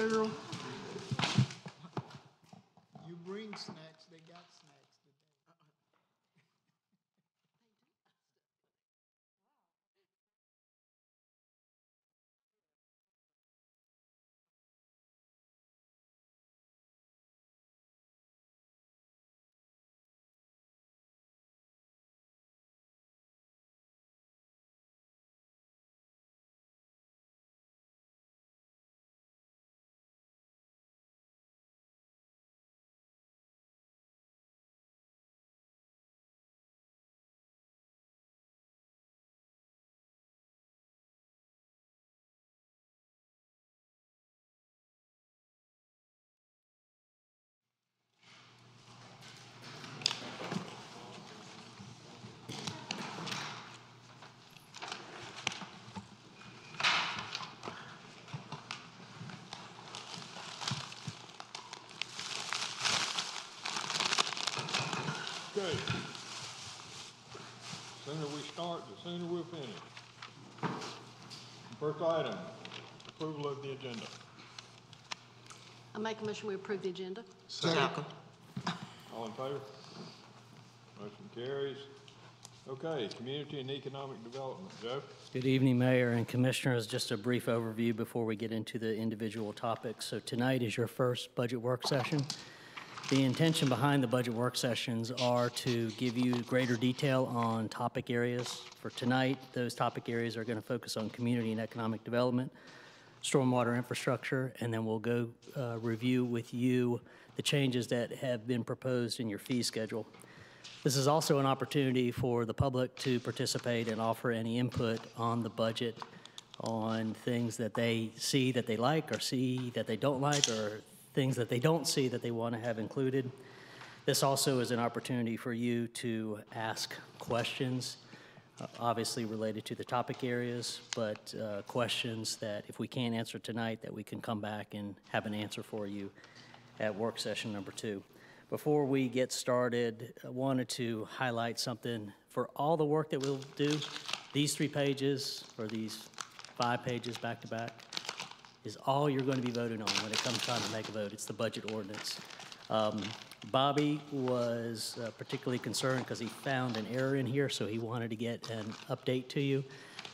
Cheryl. You bring snacks, they got snacks today. Okay. The sooner we start, the sooner we'll finish. First item, approval of the agenda. I make a motion we approve the agenda. Second. All in favor? Motion carries. Okay, community and economic development. Joe? Good evening, Mayor and Commissioners. Just a brief overview before we get into the individual topics. So tonight is your first budget work session. The intention behind the budget work sessions are to give you greater detail on topic areas. For tonight, those topic areas are going to focus on community and economic development, stormwater infrastructure, and then we'll go review with you the changes that have been proposed in your fee schedule. This is also an opportunity for the public to participate and offer any input on the budget, on things that they see that they like or see that they don't like, or things that they don't see that they want to have included. This also is an opportunity for you to ask questions, obviously related to the topic areas, but questions that if we can't answer tonight, that we can come back and have an answer for you at work session number 2. Before we get started, I wanted to highlight something. For all the work that we'll do, these 3 pages, or these 5 pages back to back, is all you're going to be voting on when it comes time to make a vote. It's the budget ordinance. Bobby was particularly concerned because he found an error in here, so he wanted to get an update to you.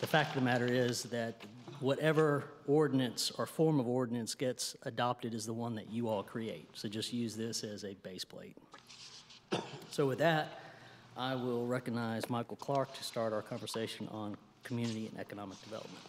The fact of the matter is that whatever ordinance or form of ordinance gets adopted is the one that you all create. So just use this as a base plate. So with that, I will recognize Michael Clark to start our conversation on community and economic development.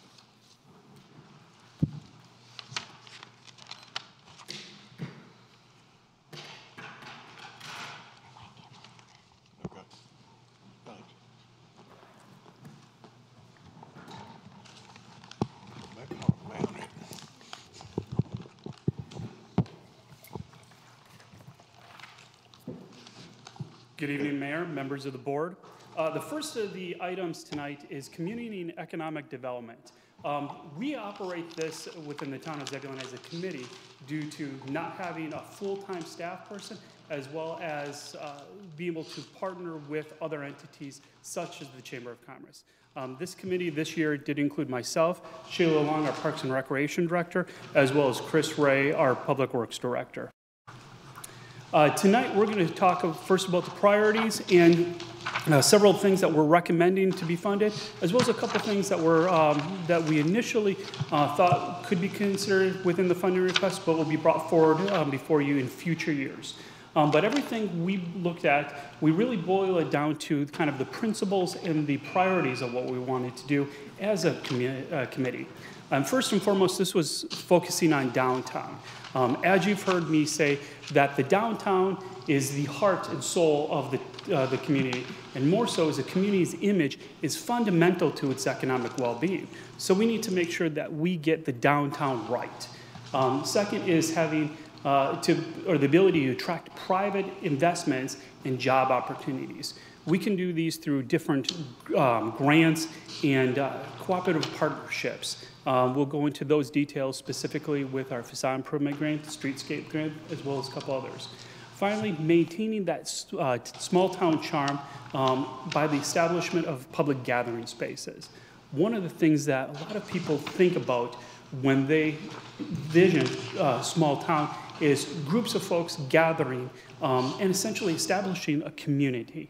Good evening, Mayor, members of the board. The first of the items tonight is community and economic development. We operate this within the town of Zebulon as a committee due to not having a full-time staff person, as well as being able to partner with other entities such as the Chamber of Commerce. This committee this year did include myself, Sheila Long, our Parks and Recreation Director, as well as Chris Ray, our Public Works Director. Tonight, we're going to talk first about the priorities and several things that we're recommending to be funded, as well as a couple things that that we initially thought could be considered within the funding request, but will be brought forward before you in future years. But everything we looked at, we really boil it down to kind of the principles and the priorities of what we wanted to do as a committee. First and foremost, this was focusing on downtown. As you've heard me say, that the downtown is the heart and soul of the community, and more so as a community's image is fundamental to its economic well-being. So we need to make sure that we get the downtown right. Second is having the ability to attract private investments and job opportunities. We can do these through different grants and cooperative partnerships. We'll go into those details specifically with our facade improvement grant, streetscape grant, as well as a couple others. Finally, maintaining that small town charm by the establishment of public gathering spaces. One of the things that a lot of people think about when they vision small town is groups of folks gathering and essentially establishing a community.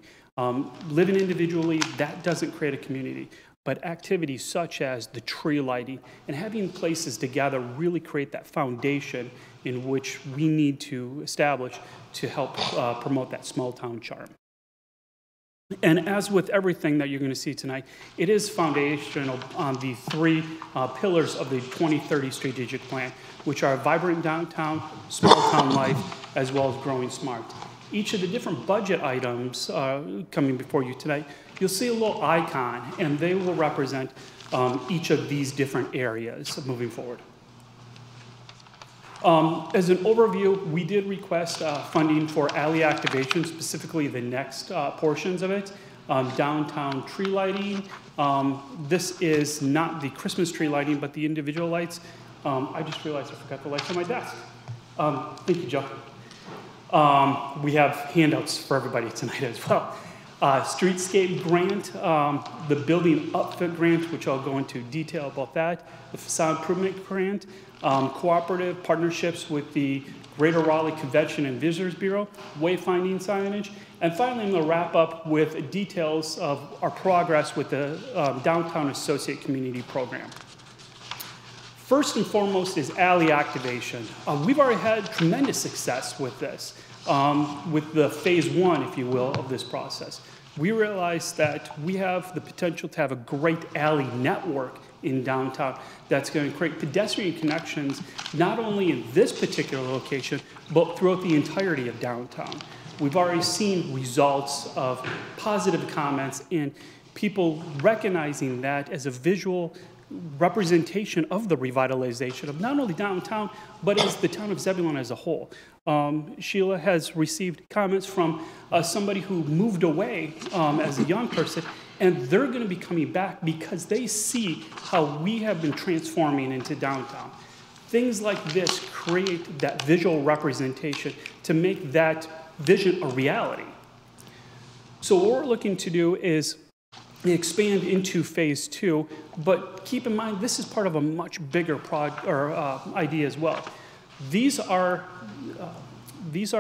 Living individually, that doesn't create a community. But activities such as the tree lighting and having places together really create that foundation in which we need to establish to help promote that small town charm. And as with everything that you're going to see tonight, it is foundational on the three pillars of the 2030 strategic plan, which are vibrant downtown, small town life, as well as growing smart. Each of the different budget items coming before you tonight, you'll see a little icon, and they will represent each of these different areas moving forward. As an overview, we did request funding for alley activation, specifically the next portions of it. Downtown tree lighting. This is not the Christmas tree lighting, but the individual lights. I just realized I forgot the lights on my desk. Thank you, Joe. We have handouts for everybody tonight as well. Streetscape grant, the building upfit grant, which I'll go into detail about that, the facade improvement grant, cooperative partnerships with the Greater Raleigh Convention and Visitors Bureau, wayfinding signage, and finally I'm going to wrap up with details of our progress with the Downtown Associate Community Program. First and foremost is alley activation. We've already had tremendous success with this, with the phase one, if you will, of this process. We realized that we have the potential to have a great alley network in downtown that's going to create pedestrian connections, not only in this particular location, but throughout the entirety of downtown. We've already seen results of positive comments and people recognizing that as a visual representation of the revitalization of not only downtown, but as the town of Zebulon as a whole. Sheila has received comments from somebody who moved away as a young person, and they're going to be coming back because they see how we have been transforming into downtown. Things like this create that visual representation to make that vision a reality. So what we're looking to do is expand into phase two, but keep in mind this is part of a much bigger idea as well. These are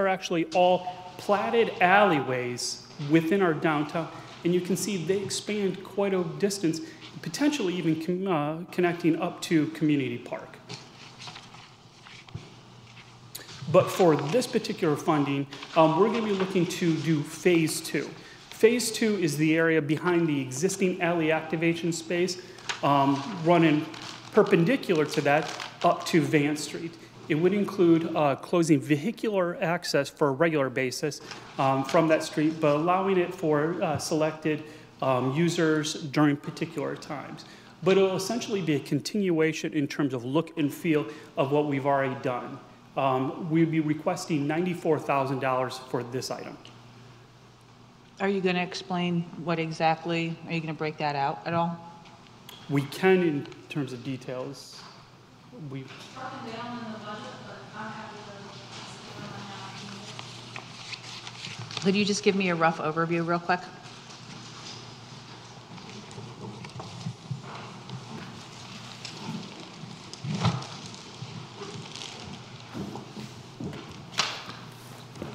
actually all platted alleyways within our downtown, and you can see they expand quite a distance, potentially even connecting up to Community Park. But for this particular funding, we're going to be looking to do phase two. Phase two is the area behind the existing alley activation space, running perpendicular to that up to Vance Street. It would include closing vehicular access for a regular basis from that street, but allowing it for selected users during particular times. But it will essentially be a continuation in terms of look and feel of what we've already done. We'd be requesting $94,000 for this item. Are you going to explain what exactly, are you going to break that out at all? We can in terms of details. Could you just give me a rough overview real quick?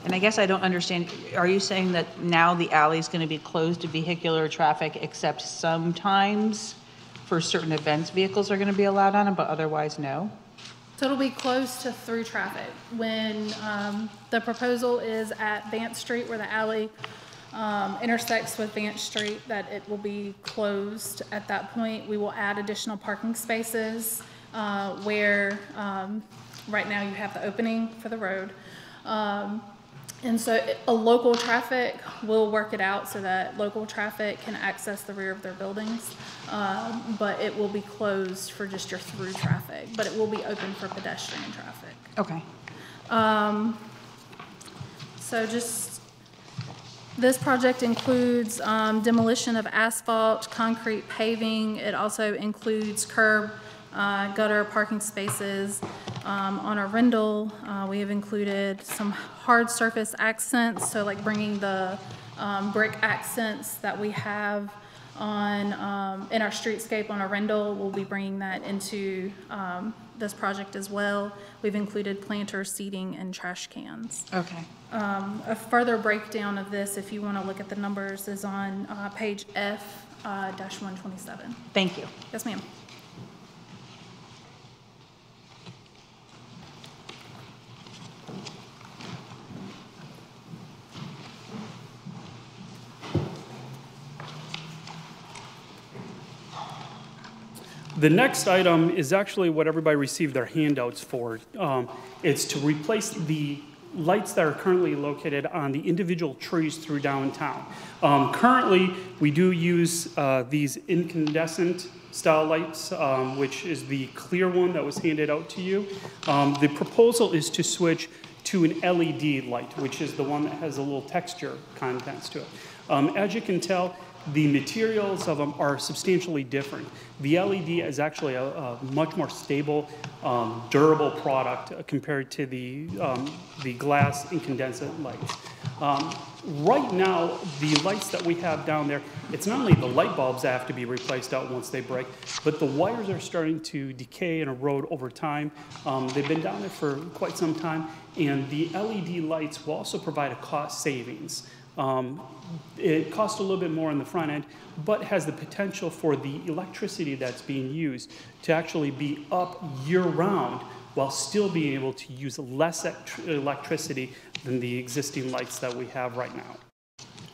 And I guess I don't understand, are you saying that now the alley is going to be closed to vehicular traffic except sometimes for certain events vehicles are going to be allowed on it, but otherwise no? So it'll be closed to through traffic. When the proposal is at Vance Street where the alley intersects with Vance Street, that it will be closed at that point. We will add additional parking spaces where right now you have the opening for the road. And so a local traffic will work it out so that local traffic can access the rear of their buildings, but it will be closed for just your through traffic, but it will be open for pedestrian traffic. Okay. So just, this project includes demolition of asphalt, concrete paving. It also includes curb, gutter, parking spaces. On our Rendell, we have included some hard surface accents, so like bringing the brick accents that we have in our streetscape on Arundel. We'll be bringing that into this project as well. We've included planters, seating, and trash cans. Okay. A further breakdown of this, if you want to look at the numbers, is on page F dash 127. Thank you. Yes, ma'am. The next item is actually what everybody received their handouts for. It's to replace the lights that are currently located on the individual trees through downtown. Currently, we do use these incandescent style lights, which is the clear one that was handed out to you. The proposal is to switch to an LED light, which is the one that has a little texture contents to it. As you can tell, the materials of them are substantially different. The LED is actually a much more stable, durable product compared to the glass incandescent lights. Right now, the lights that we have down there, it's not only the light bulbs that have to be replaced out once they break, but the wires are starting to decay and erode over time. They've been down there for quite some time, and the LED lights will also provide a cost savings. It costs a little bit more on the front end, but has the potential for the electricity that's being used to actually be up year-round while still being able to use less electricity than the existing lights that we have right now.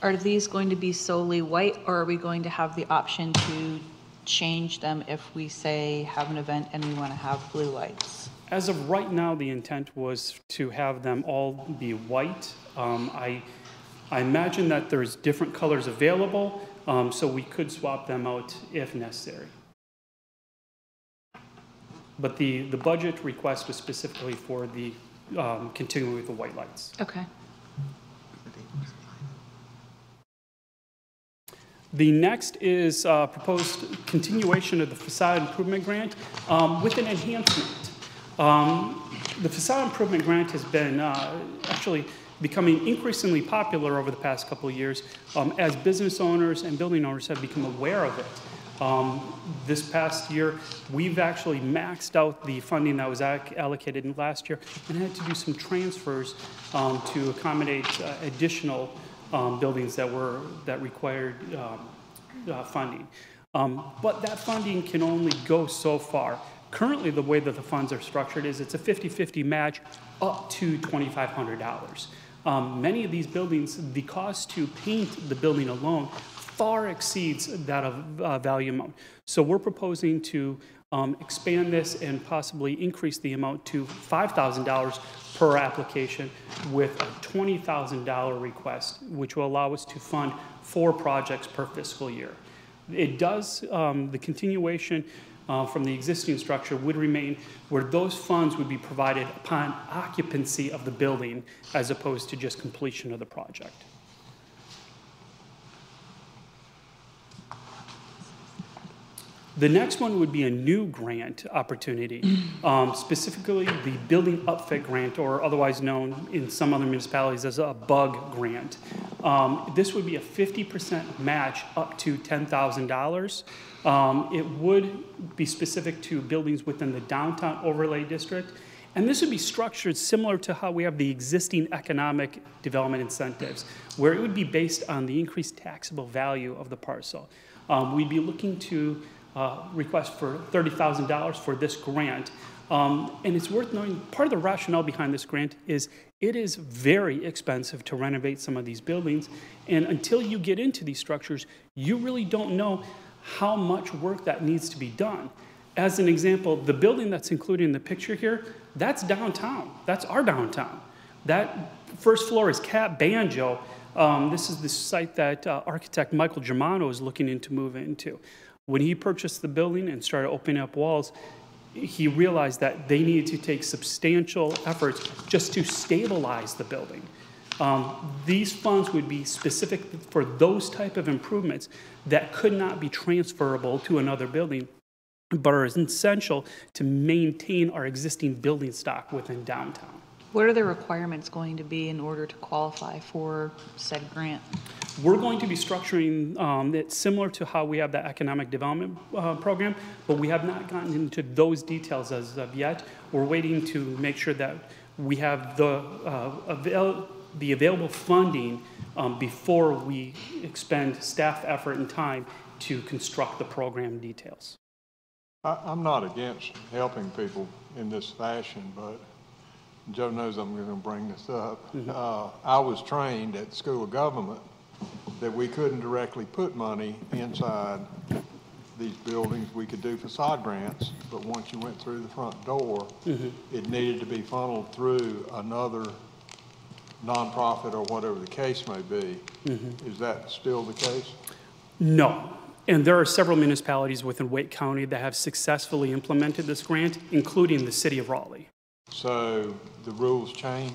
Are these going to be solely white, or are we going to have the option to change them if we, say, have an event and we want to have blue lights? As of right now, the intent was to have them all be white. I imagine that there's different colors available, so we could swap them out if necessary. But the budget request was specifically for the continuing with the white lights. Okay. The next is proposed continuation of the facade improvement grant with an enhancement. The facade improvement grant has been actually becoming increasingly popular over the past couple of years as business owners and building owners have become aware of it. This past year, we've actually maxed out the funding that was allocated in last year and had to do some transfers to accommodate additional buildings that required funding. But that funding can only go so far. Currently, the way that the funds are structured is it's a 50-50 match up to $2,500. Many of these buildings, the cost to paint the building alone far exceeds that of value amount. So we're proposing to expand this and possibly increase the amount to $5,000 per application with a $20,000 request, which will allow us to fund 4 projects per fiscal year. It does, the continuation from the existing structure would remain where those funds would be provided upon occupancy of the building as opposed to just completion of the project. The next one would be a new grant opportunity, specifically the Building Upfit Grant, or otherwise known in some other municipalities as a BUG grant. This would be a 50% match up to $10,000. It would be specific to buildings within the downtown overlay district. And this would be structured similar to how we have the existing economic development incentives, where it would be based on the increased taxable value of the parcel. We'd be looking to request for $30,000 for this grant. And it's worth knowing, part of the rationale behind this grant is it is very expensive to renovate some of these buildings. And until you get into these structures, you really don't know how much work that needs to be done. As an example, the building that's included in the picture here, that's downtown. That's our downtown. That first floor is Cat Banjo. This is the site that architect Michael Germano is looking into moving into. When he purchased the building and started opening up walls, he realized that they needed to take substantial efforts just to stabilize the building. These funds would be specific for those type of improvements that could not be transferable to another building, but are essential to maintain our existing building stock within downtown. What are the requirements going to be in order to qualify for said grant? We're going to be structuring it similar to how we have the economic development program, but we have not gotten into those details as of yet. We're waiting to make sure that we have the available funding before we expend staff effort and time to construct the program details. I'm not against helping people in this fashion, but Joe knows I'm going to bring this up. I was trained at the School of Government that we couldn't directly put money inside these buildings. We could do facade grants, but once you went through the front door, it needed to be funneled through another nonprofit or whatever the case may be. Is that still the case? No. And there are several municipalities within Wake County that have successfully implemented this grant, including the city of Raleigh. So the rules changed?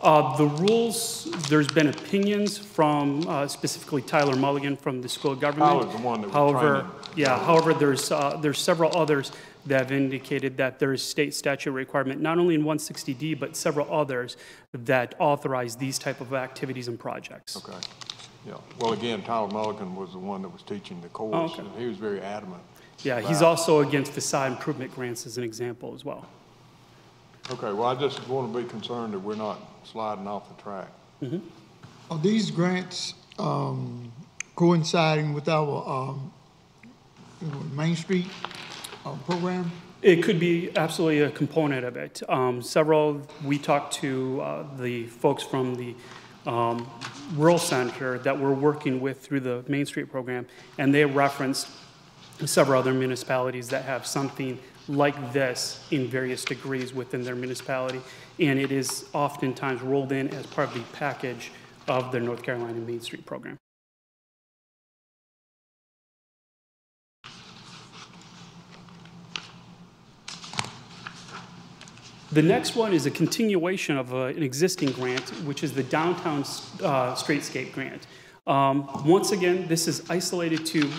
The rules, there's been opinions from specifically Tyler Mulligan from the School of Government. Tyler's the one that was training. Yeah, however, there's several others that have indicated that there is state statute requirement, not only in 160D, but several others that authorize these type of activities and projects. Okay. Yeah. Well, again, Tyler Mulligan was the one that was teaching the course, Oh, okay. and he was very adamant. Yeah, he's also against facade improvement grants as an example as well. Okay, well, I just want to be concerned that we're not sliding off the track. Are these grants coinciding with our Main Street program? It could be absolutely a component of it. We talked to the folks from the Rural Center that we're working with through the Main Street program, and they referenced several other municipalities that have something like this in various degrees within their municipality, and it is oftentimes rolled in as part of the package of the North Carolina Main Street program. The next one is a continuation of an existing grant, which is the Downtown Streetscape Grant. Once again, this is isolated to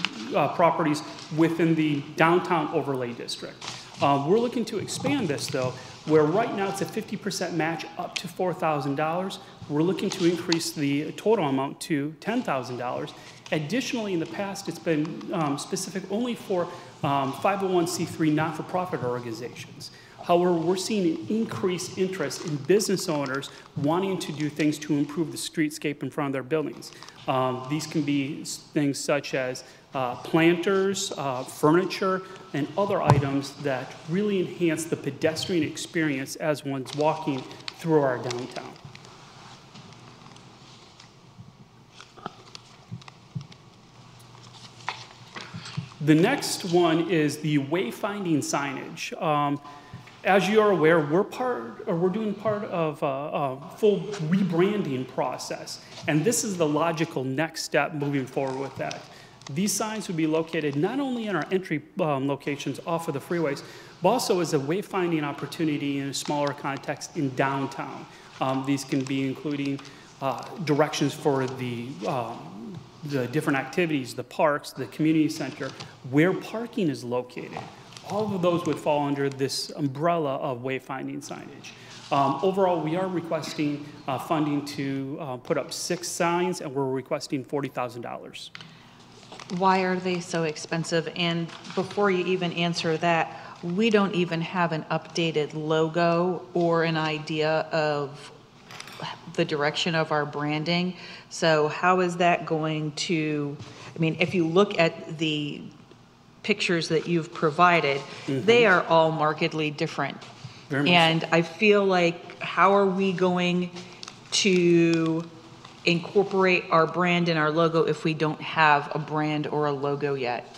properties within the Downtown Overlay District. We're looking to expand this, though, where right now it's a 50% match up to $4,000. We're looking to increase the total amount to $10,000. Additionally, in the past, it's been specific only for 501c3 not-for-profit organizations. However, we're seeing an increased interest in business owners wanting to do things to improve the streetscape in front of their buildings. These can be things such as planters, furniture, and other items that really enhance the pedestrian experience as one's walking through our downtown. The next one is the wayfinding signage. As you are aware, we're doing part of a full rebranding process, and this is the logical next step moving forward with that. These signs would be located not only in our entry locations off of the freeways, but also as a wayfinding opportunity in a smaller context in downtown. These can be including directions for the different activities, the parks, the community center, where parking is located. All of those would fall under this umbrella of wayfinding signage. Overall, we are requesting funding to put up 6 signs, and we're requesting $40,000. Why are they so expensive? And before you even answer that, we don't even have an updated logo or an idea of the direction of our branding. So how is that going to, I mean, if you look at the pictures that you've provided, they are all markedly different. And I feel like, how are we going to incorporate our brand and our logo if we don't have a brand or a logo yet?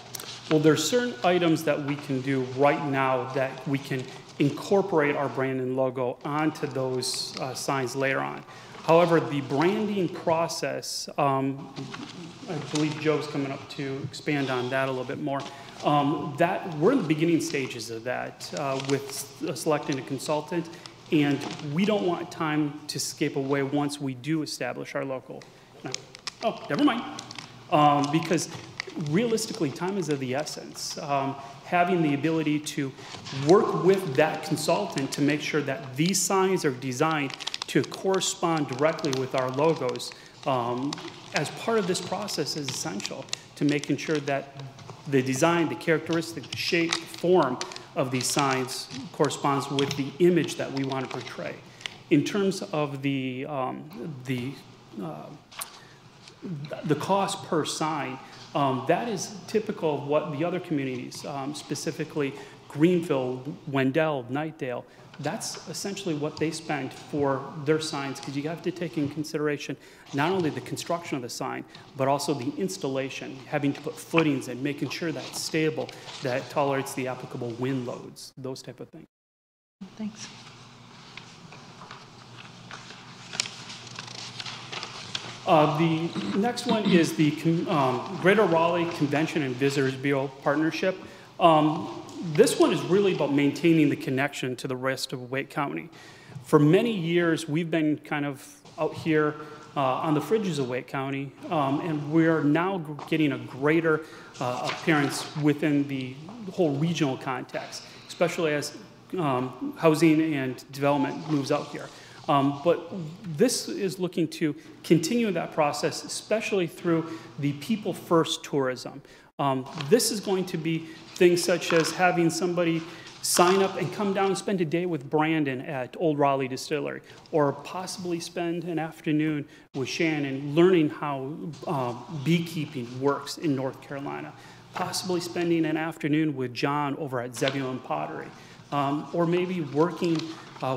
Well, there's certain items that we can do right now that we can incorporate our brand and logo onto those signs later on. However, the branding process, I believe Joe's coming up to expand on that a little bit more. We're in the beginning stages of that with selecting a consultant, and we don't want time to escape away once we do establish our local. Oh, never mind. Because realistically, time is of the essence. Having the ability to work with that consultant to make sure that these signs are designed to correspond directly with our logos as part of this process is essential to making sure that the design, the characteristic, the shape, form of these signs corresponds with the image that we want to portray. In terms of the cost per sign, that is typical of what the other communities, specifically Greenville, Wendell, Knightdale, that's essentially what they spend for their signs, because you have to take in consideration not only the construction of the sign, but also the installation, having to put footings in, making sure that it's stable, that tolerates the applicable wind loads, those type of things. Thanks. The next one is the Greater Raleigh Convention and Visitors Bureau Partnership. This one is really about maintaining the connection to the rest of Wake County. For many years, we've been kind of out here on the fringes of Wake County, and we're now getting a greater appearance within the whole regional context, especially as housing and development moves out here. But this is looking to continue that process, especially through the people first tourism. This is going to be things such as having somebody sign up and come down and spend a day with Brandon at Old Raleigh Distillery, or possibly spend an afternoon with Shannon learning how beekeeping works in North Carolina, possibly spending an afternoon with John over at Zebulon Pottery, or maybe working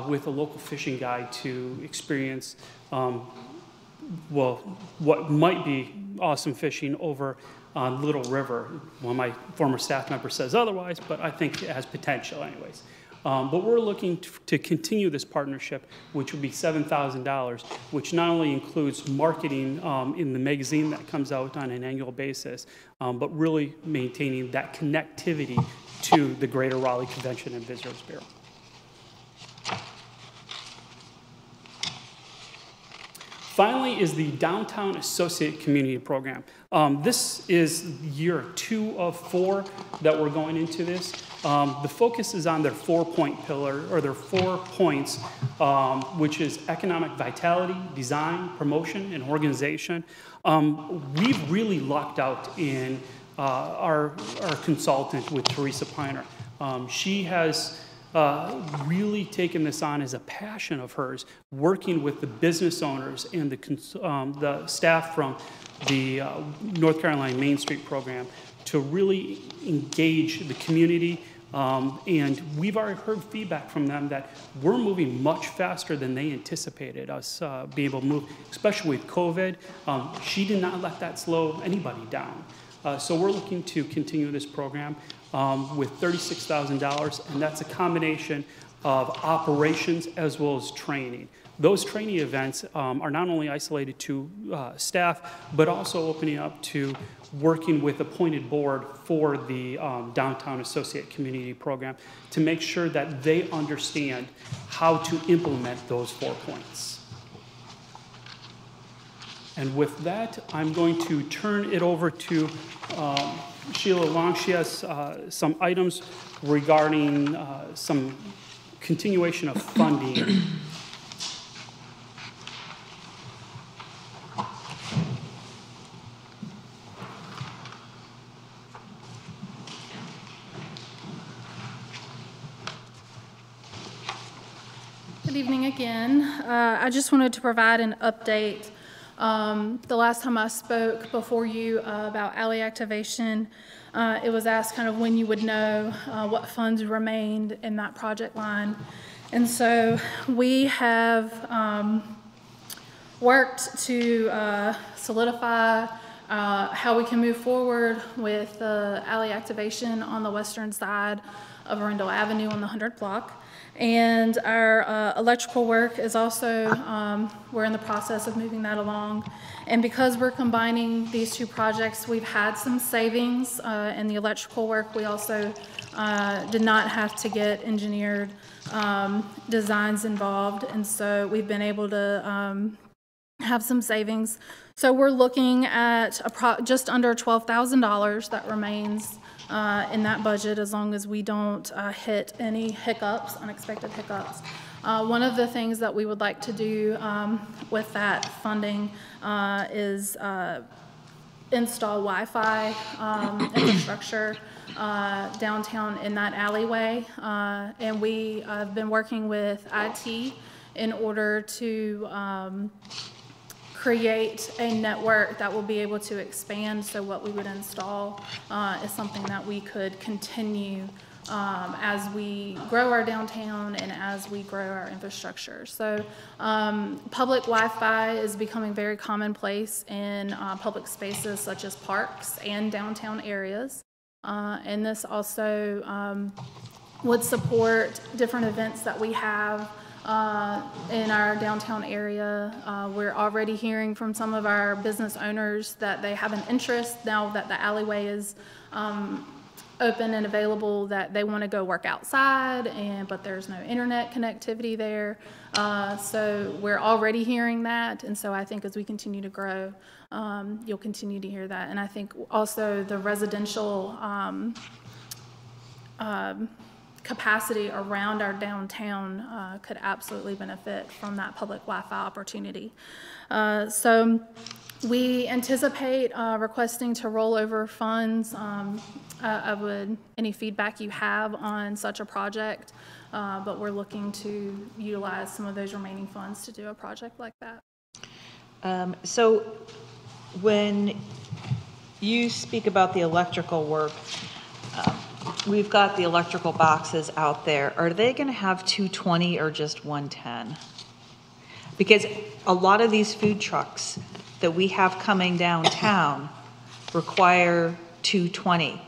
with a local fishing guide to experience, well, what might be awesome fishing over on Little River. Well, my former staff member says otherwise, but I think it has potential anyways. But we're looking to continue this partnership, which would be $7,000, which not only includes marketing in the magazine that comes out on an annual basis, but really maintaining that connectivity to the Greater Raleigh Convention and Visitors Bureau. Finally is the Downtown Associate Community Program. This is year 2 of 4 that we're going into this. The focus is on their 4-point pillar, or their 4 points, which is economic vitality, design, promotion, and organization. We've really lucked out in our consultant with Teresa Piner. She has really taken this on as a passion of hers, working with the business owners and the staff from the North Carolina Main Street program to really engage the community. And we've already heard feedback from them that we're moving much faster than they anticipated us being able to move, especially with COVID. She did not let that slow anybody down. So we're looking to continue this program with $36,000, and that's a combination of operations as well as training. Those training events are not only isolated to staff, but also opening up to working with appointed board for the Downtown Associate Community Program to make sure that they understand how to implement those 4 points. And with that, I'm going to turn it over to Sheila Long. She has some items regarding some continuation of funding. Good evening again. I just wanted to provide an update. The last time I spoke before you about alley activation, it was asked kind of when you would know what funds remained in that project line. And so we have worked to solidify how we can move forward with the alley activation on the western side of Arundel Avenue on the 100th block. And our electrical work is also, we're in the process of moving that along. And because we're combining these 2 projects, we've had some savings in the electrical work. We also did not have to get engineered designs involved. And so we've been able to have some savings. So we're looking at just under $12,000 that remains in that budget, as long as we don't hit any hiccups, unexpected hiccups. One of the things that we would like to do with that funding is install Wi-Fi infrastructure downtown in that alleyway. And we have been working with IT in order to create a network that will be able to expand. So what we would install is something that we could continue as we grow our downtown and as we grow our infrastructure. So public Wi-Fi is becoming very commonplace in public spaces such as parks and downtown areas. And this also would support different events that we have in our downtown area. We're already hearing from some of our business owners that they have an interest now that the alleyway is open and available, that they want to go work outside, but there's no internet connectivity there. So we're already hearing that, and so I think as we continue to grow, you'll continue to hear that. And I think also the residential capacity around our downtown could absolutely benefit from that public Wi-Fi opportunity. So we anticipate requesting to roll over funds. Any feedback you have on such a project, but we're looking to utilize some of those remaining funds to do a project like that. So when you speak about the electrical work, we've got the electrical boxes out there. Are they going to have 220 or just 110? Because a lot of these food trucks that we have coming downtown require 220.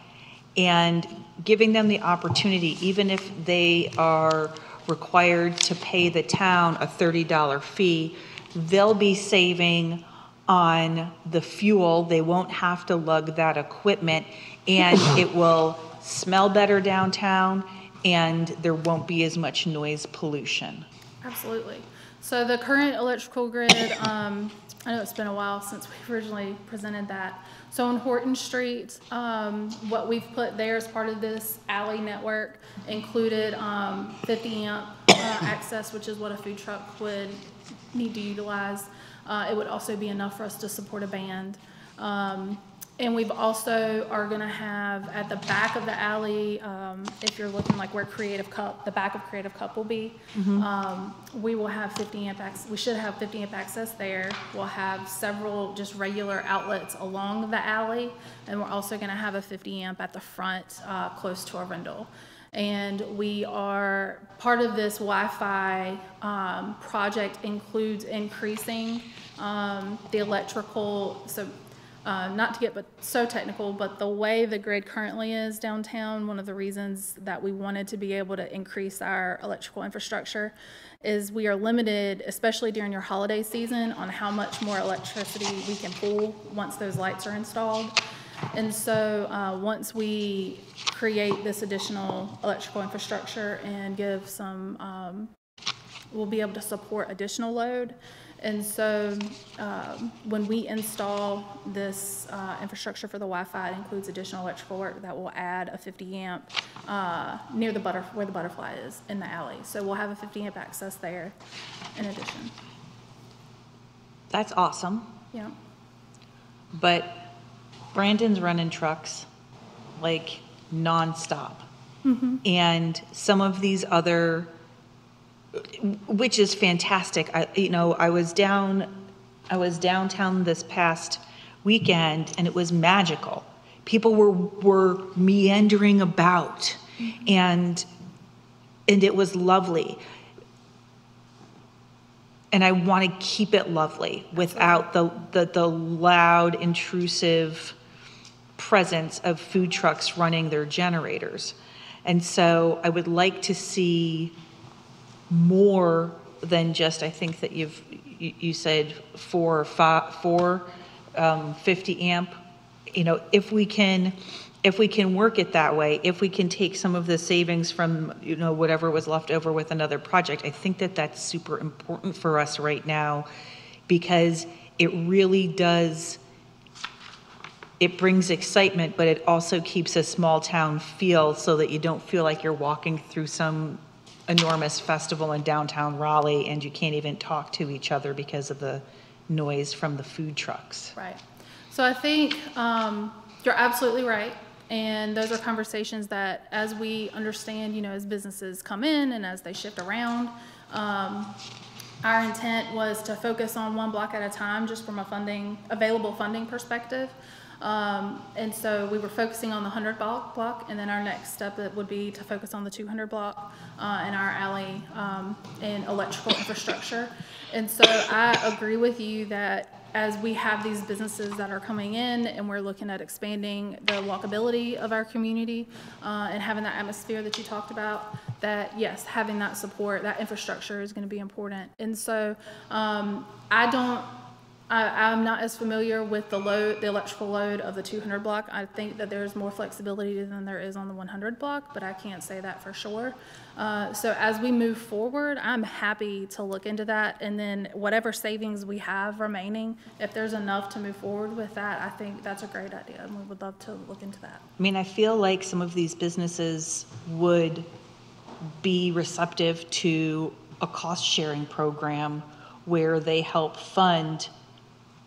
And giving them the opportunity, even if they are required to pay the town a $30 fee, they'll be saving on the fuel. They won't have to lug that equipment, and it will smell better downtown, and there won't be as much noise pollution. Absolutely. So the current electrical grid, I know it's been a while since we originally presented that. So on Horton Street, what we've put there as part of this alley network included 50 amp access, which is what a food truck would need to utilize. It would also be enough for us to support a band. And we've also are going to have at the back of the alley, if you're looking like where Creative Cup, the back of Creative Cup will be, we will have 50 amp access. We should have 50 amp access there. We'll have several just regular outlets along the alley, and we're also going to have a 50 amp at the front close to Arundel. And we are, part of this Wi-Fi project includes increasing the electrical, so not to get so technical, but the way the grid currently is downtown, one of the reasons that we wanted to be able to increase our electrical infrastructure is we are limited, especially during your holiday season, on how much more electricity we can pull once those lights are installed. And so once we create this additional electrical infrastructure and give some, we'll be able to support additional load. And so when we install this infrastructure for the Wi-Fi, it includes additional electrical work that will add a 50 amp near the where the butterfly is in the alley. So we'll have a 50 amp access there in addition. That's awesome. Yeah. But Brandon's running trucks like nonstop. And some of these other, which is fantastic. I was downtown this past weekend, and it was magical. People were meandering about, and it was lovely. And I want to keep it lovely without the loud, intrusive presence of food trucks running their generators. And so I would like to see more than just, I think that you said 4 or 50 amp. If we can work it that way, if we can take some of the savings from whatever was left over with another project, I think that that's super important for us right now, because it really does. It brings excitement, but it also keeps a small town feel, so that you don't feel like you're walking through some enormous festival in downtown Raleigh and you can't even talk to each other because of the noise from the food trucks. Right. So I think you're absolutely right. And those are conversations that, as we understand, as businesses come in and as they shift around, our intent was to focus on one block at a time, just from a available funding perspective. And so we were focusing on the 100 block, and then our next step would be to focus on the 200 block and our alley and electrical infrastructure. And so I agree with you that as we have these businesses that are coming in and we're looking at expanding the walkability of our community and having that atmosphere that you talked about, that yes, having that support, that infrastructure is going to be important. And so I'm not as familiar with the electrical load of the 200 block. I think that there's more flexibility than there is on the 100 block, but I can't say that for sure. So as we move forward, I'm happy to look into that, and then whatever savings we have remaining, if there's enough to move forward with that, I think that's a great idea, and we would love to look into that. I mean, I feel like some of these businesses would be receptive to a cost-sharing program where they help fund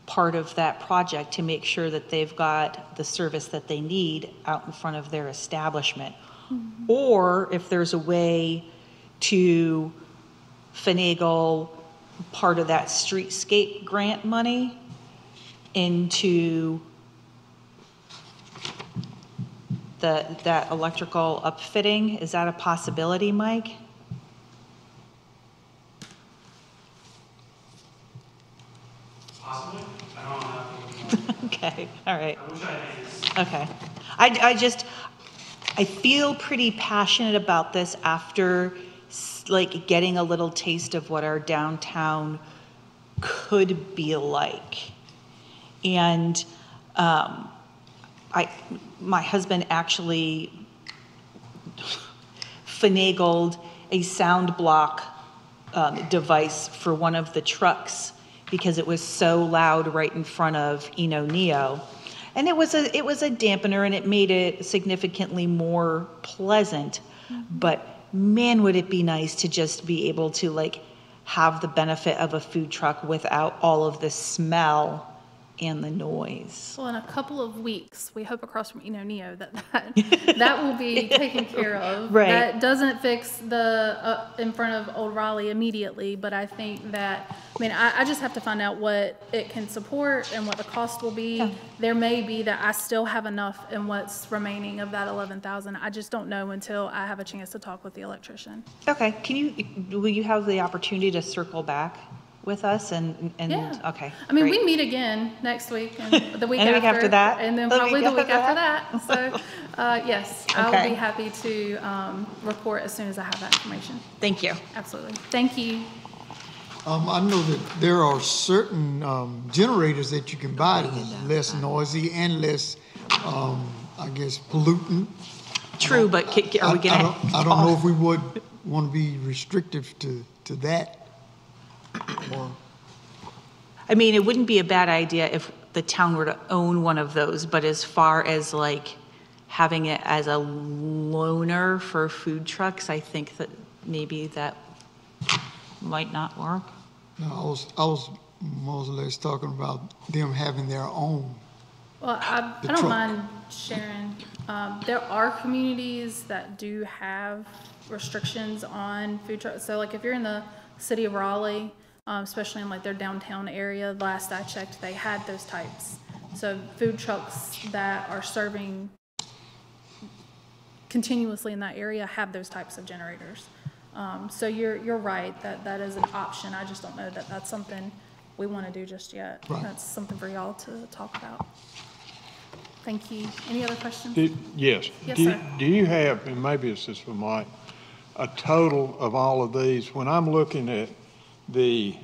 part of that project to make sure that they've got the service that they need out in front of their establishment. Mm-hmm. Or if there's a way to finagle part of that streetscape grant money into that electrical upfitting, is that a possibility, Mike? Possibly. I don't know. Okay, all right. I wish I had. Okay. I feel pretty passionate about this after like getting a little taste of what our downtown could be like. And my husband actually finagled a sound block device for one of the trucks because it was so loud right in front of Eno Neo. And it was a dampener, and it made it significantly more pleasant. Mm-hmm. But man, would it be nice to just be able to like have the benefit of a food truck without all of the smell and the noise. Well, in a couple of weeks, we hope across from Eno Neo that will be taken care of. Right. That doesn't fix the in front of Old Raleigh immediately, but I think that, I just have to find out what it can support and what the cost will be. Yeah. There may be that I still have enough in what's remaining of that 11,000. I just don't know until I have a chance to talk with the electrician. Okay. Will you have the opportunity to circle back with us and yeah. Okay. Great. We meet again next week and the week and after that, and then probably the week after that. So yes, okay. I'll be happy to report as soon as I have that information. Thank you. Absolutely. Thank you. I know that there are certain generators that you can buy that is less noisy and less, I guess, pollutant. True, but are we going to? I don't know if we would want to be restrictive to that. Or, it wouldn't be a bad idea if the town were to own one of those, but as far as like having it as a loaner for food trucks, I think that maybe that might not work. No, I was more or less talking about them having their own. Well, I don't mind sharing. There are communities that do have restrictions on food trucks. So like if you're in the city of Raleigh, especially in like their downtown area, last I checked, they had those types. So food trucks that are serving continuously in that area have those types of generators. So you're right that is an option. I just don't know that that's something we want to do just yet. Right. That's something for y'all to talk about. Thank you. Any other questions? Yes. Yes, sir. Do you have, and maybe it's just for Mike, a total of all of these? When I'm looking at the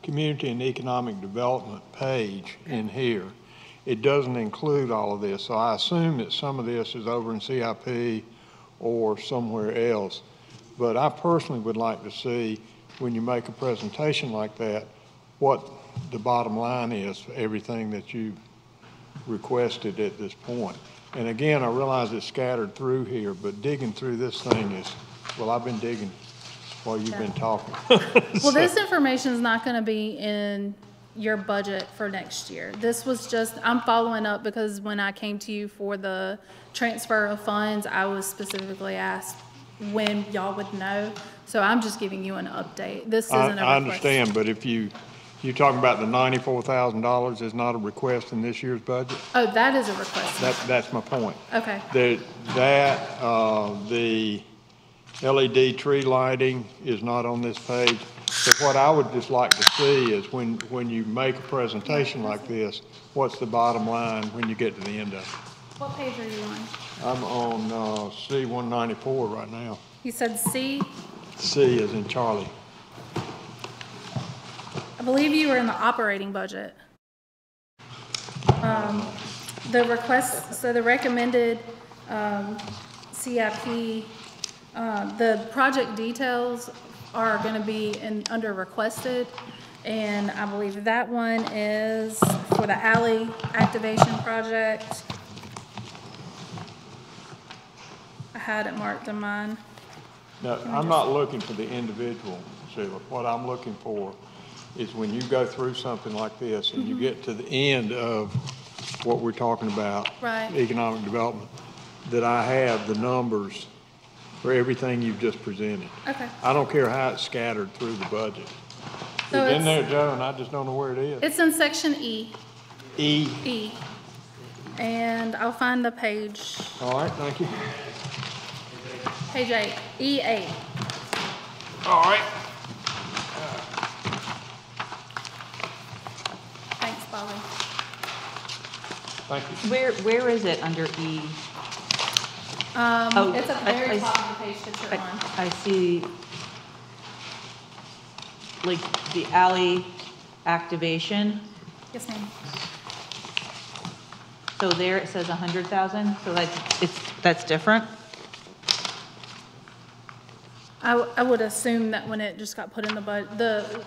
Community and Economic Development page in here, it doesn't include all of this. So I assume that some of this is over in CIP or somewhere else. But I personally would like to see, when you make a presentation like that, what the bottom line is for everything that you requested at this point. And again, I realize it's scattered through here, but digging through this thing is Well, I've been digging while you've been talking. Well, this information is not going to be in your budget for next year. This was just, I'm following up because when I came to you for the transfer of funds, I was specifically asked when y'all would know. So I'm just giving you an update. This isn't a request. I understand, but if you're talking about the $94,000 is not a request in this year's budget? Oh, that is a request. That's my point. Okay. The LED tree lighting is not on this page. So what I would just like to see is when you make a presentation like this, what's the bottom line when you get to the end of it? What page are you on? I'm on C-194 right now. You said C? C is in Charlie. I believe you were in the operating budget. The request, so the recommended CIP, the project details are going to be under requested, and I believe that one is for the alley activation project. I had it marked in mine. No, I'm not looking for the individual, Sheila. What I'm looking for is when you go through something like this and you get to the end of what we're talking about, Right. economic development, that I have the numbers for everything you've just presented. Okay. I don't care how it's scattered through the budget. So It's in there, it's, Joe, and I just don't know where it is. it's in section E. E. E. And I'll find the page, All right, thank you. page 8, E8. All right. Thanks, Bobby. Thank you. Where is it under E? It's at the very top of the page that you're on. I see, like, the alley activation. Yes, ma'am. So there it says 100,000, so that's different? I would assume that when it just got put in the budget,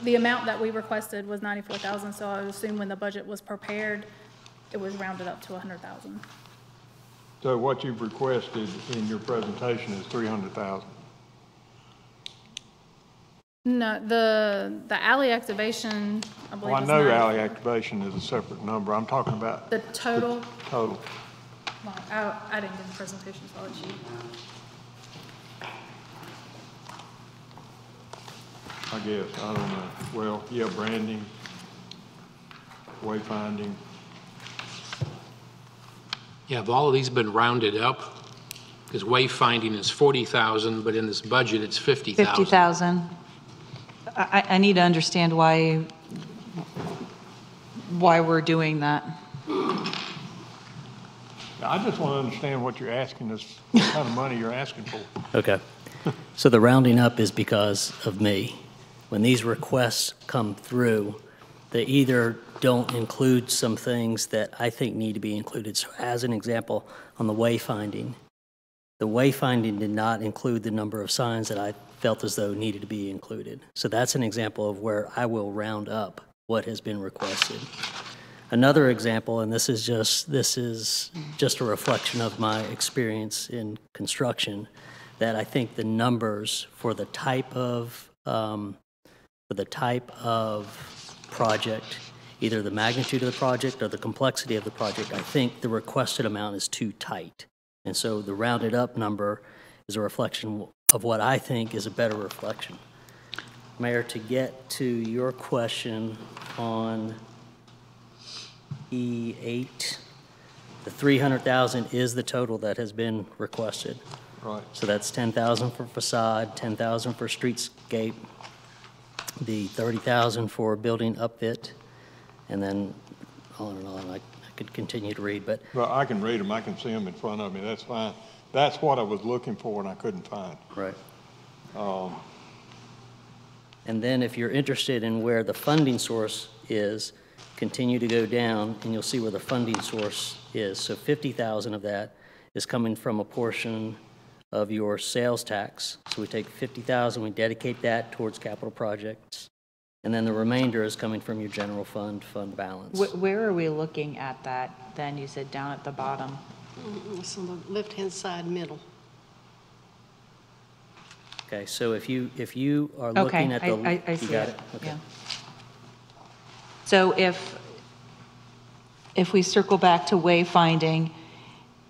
the amount that we requested was 94,000, so I would assume when the budget was prepared, it was rounded up to 100,000. So what you've requested in your presentation is 300,000. No, the alley activation, I believe Well, I is know 90. alley activation is a separate number. I'm talking about The total, total. well, I didn't get the presentation, so I'll let you. I guess, I don't know. Well, yeah, branding, wayfinding. Yeah, have all of these been rounded up? Because wayfinding is 40,000, but in this budget, it's 50,000. 50,000. I need to understand why we're doing that. I just want to understand what you're asking us, what kind of money you're asking for. Okay. So the rounding up is because of me. When these requests come through, they either don't include some things that I think need to be included. So as an example, on the wayfinding did not include the number of signs that I felt as though needed to be included. So that's an example of where I will round up what has been requested. Another example, and this is just a reflection of my experience in construction, that I think the numbers for the type of project, either the magnitude of the project or the complexity of the project, I think the requested amount is too tight. And so the rounded up number is a reflection of what I think is a better reflection. Mayor, to get to your question on E8, the 300,000 is the total that has been requested. Right. So that's 10,000 for facade, 10,000 for streetscape, the 30,000 for building upfit, and then on and on. I could continue to read, but Well, I can read them, I can see them in front of me, that's fine. That's what I was looking for and I couldn't find. right. And then if you're interested in where the funding source is, continue to go down and you'll see where the funding source is. So 50,000 of that is coming from a portion of your sales tax. So we take 50,000, we dedicate that towards capital projects. And then the remainder is coming from your general fund balance. Where are we looking at that then? You said down at the bottom. It's on the left-hand side middle. Okay, so if you are Okay, looking at the. I You see got it, it? Okay. yeah. So if we circle back to wayfinding,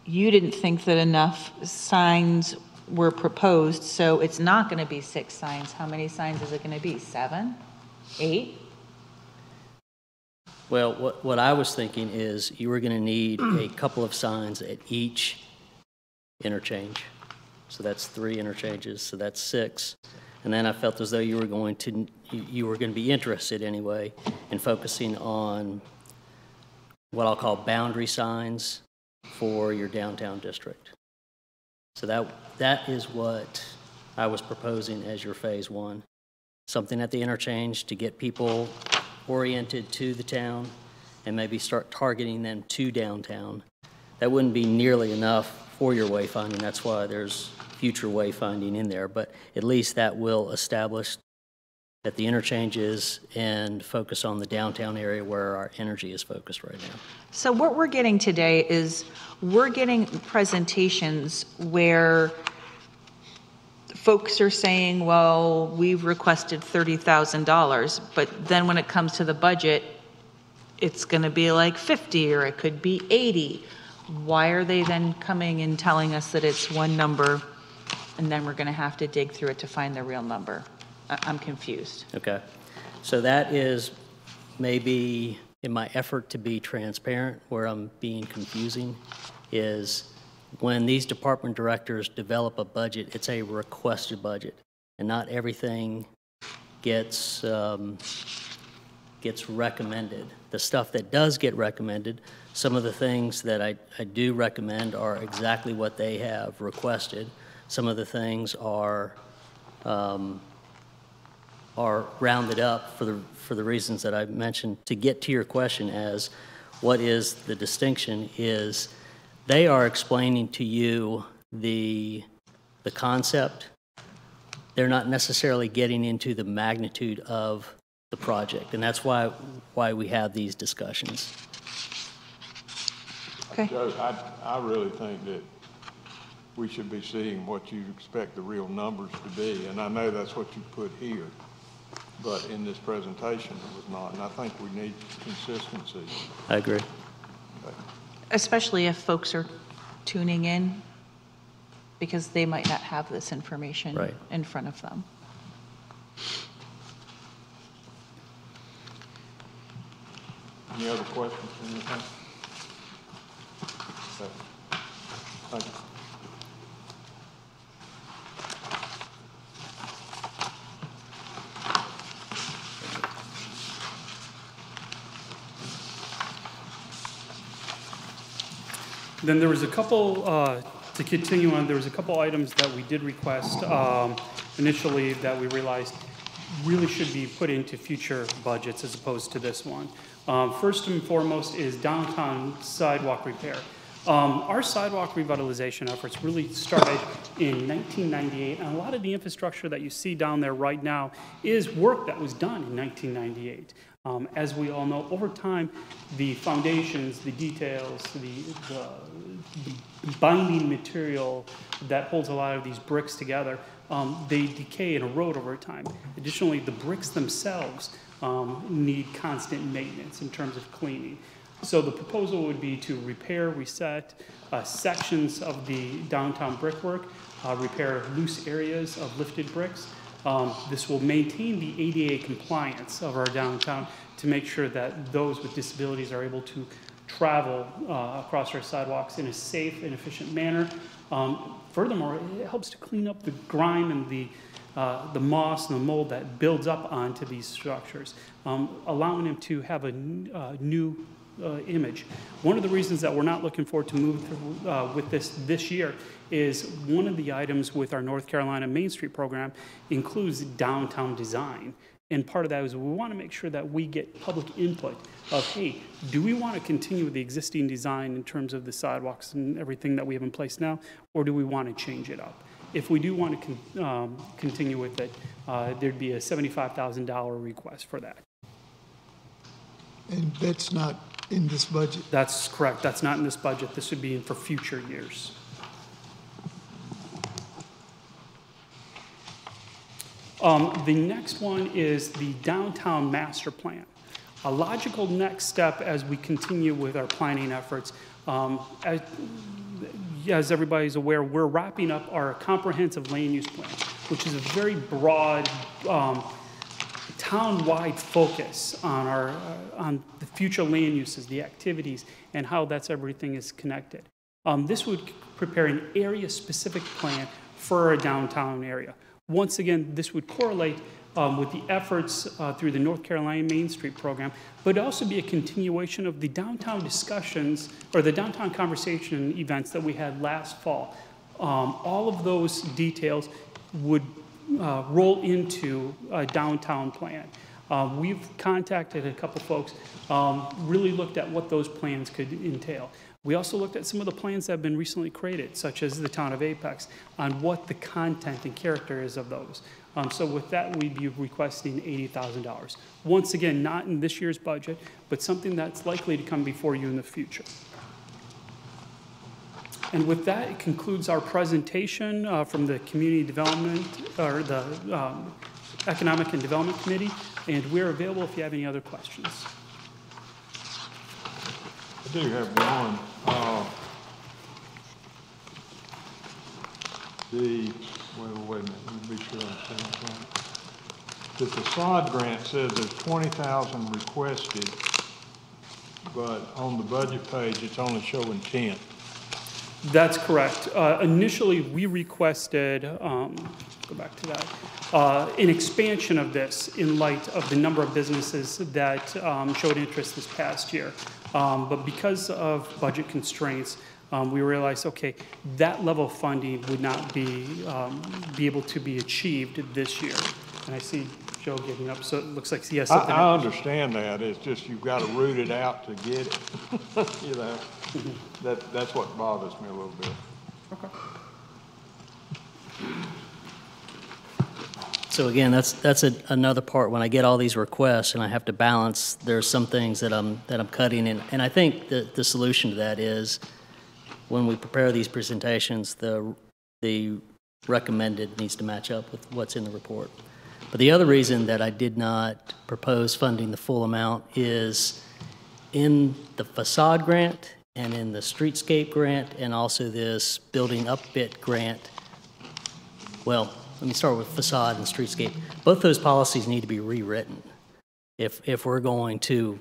you didn't think that enough signs were proposed, so it's not going to be 6 signs. How many signs is it going to be? 7? 8? Well, what I was thinking is you were going to need a couple of signs at each interchange. So that's 3 interchanges, so that's 6. And then I felt as though you were going to be interested anyway in focusing on what I'll call boundary signs for your downtown district. So that is what I was proposing as your phase 1. Something at the interchange to get people oriented to the town and maybe start targeting them to downtown. That wouldn't be nearly enough for your wayfinding. That's why there's future wayfinding in there, but at least that will establish at the interchanges and focus on the downtown area where our energy is focused right now. So what we're getting today is we're getting presentations where folks are saying, well, we've requested $30,000, but then when it comes to the budget, it's going to be like 50 or it could be 80. Why are they then coming and telling us that it's one number and then we're going to have to dig through it to find the real number? I'm confused. Okay. So that is maybe in my effort to be transparent where I'm being confusing is when these department directors develop a budget, it's a requested budget and not everything gets recommended. The stuff that does get recommended, some of the things that I do recommend are exactly what they have requested. Some of the things are rounded up for the reasons that I mentioned. To get to your question as what is the distinction is they are explaining to you the concept. They're not necessarily getting into the magnitude of the project, and that's why we have these discussions. Okay. Joe, I really think that we should be seeing what you expect the real numbers to be, and I know that's what you put here, but in this presentation it was not, and I think we need consistency. I agree. Okay. Especially if folks are tuning in because they might not have this information Right. in front of them. Any other questions or anything? Okay. Thank you. Then there was a couple, to continue on, there was a couple items that we did request initially that we realized really should be put into future budgets as opposed to this one. First and foremost is downtown sidewalk repair. Our sidewalk revitalization efforts really started in 1998, and a lot of the infrastructure that you see down there right now is work that was done in 1998. As we all know, over time, the foundations, the details, the binding material that holds a lot of these bricks together, they decay and erode over time. Additionally, the bricks themselves need constant maintenance in terms of cleaning. So the proposal would be to repair, reset sections of the downtown brickwork, repair loose areas of lifted bricks. This will maintain the ADA compliance of our downtown to make sure that those with disabilities are able to travel across our sidewalks in a safe and efficient manner. Furthermore, it helps to clean up the grime and the moss and the mold that builds up onto these structures, allowing them to have a new image. One of the reasons that we're not looking forward to move through, with this year is one of the items with our North Carolina Main Street program includes downtown design. And part of that is we want to make sure that we get public input of, hey, do we want to continue with the existing design in terms of the sidewalks and everything that we have in place now, or do we want to change it up? If we do want to continue with it, there'd be a $75,000 request for that. And that's not in this budget? That's correct. That's not in this budget. This would be in for future years. The next one is the downtown master plan. A logical next step as we continue with our planning efforts. As everybody's aware, we're wrapping up our comprehensive land use plan, which is a very broad, town-wide focus on on the future land uses, the activities, and how everything is connected. This would prepare an area-specific plan for a downtown area. Once again, this would correlate with the efforts through the North Carolina Main Street program, but also be a continuation of the downtown discussions or the downtown conversation events that we had last fall. All of those details would roll into a downtown plan. We've contacted a couple folks, really looked at what those plans could entail. We also looked at some of the plans that have been recently created, such as the town of Apex, on what the content and character is of those. So with that, we'd be requesting $80,000. Once again, not in this year's budget, but something that's likely to come before you in the future. And with that, it concludes our presentation from the Community Development, or the Economic and Development Committee, and we're available if you have any other questions. I do have one. Wait a minute, let me be sure I'm saying it right. The facade grant says there's 20,000 requested, but on the budget page, it's only showing 10. That's correct. Initially, we requested, go back to that, an expansion of this in light of the number of businesses that showed interest this past year. But because of budget constraints, we realized, okay, that level of funding would not be able to be achieved this year. And I see Joe getting up, so it looks like he has something. I understand that. It's just you've got to root it out to get it. You know, that's what bothers me a little bit. Okay. So again, that's another part when I get all these requests and I have to balance. There's some things that I'm cutting in, and I think the solution to that is when we prepare these presentations, the recommended needs to match up with what's in the report. But the other reason that I did not propose funding the full amount is in the facade grant and in the streetscape grant and also this building up bit grant. Well, let me start with facade and streetscape. Both those policies need to be rewritten if we're going to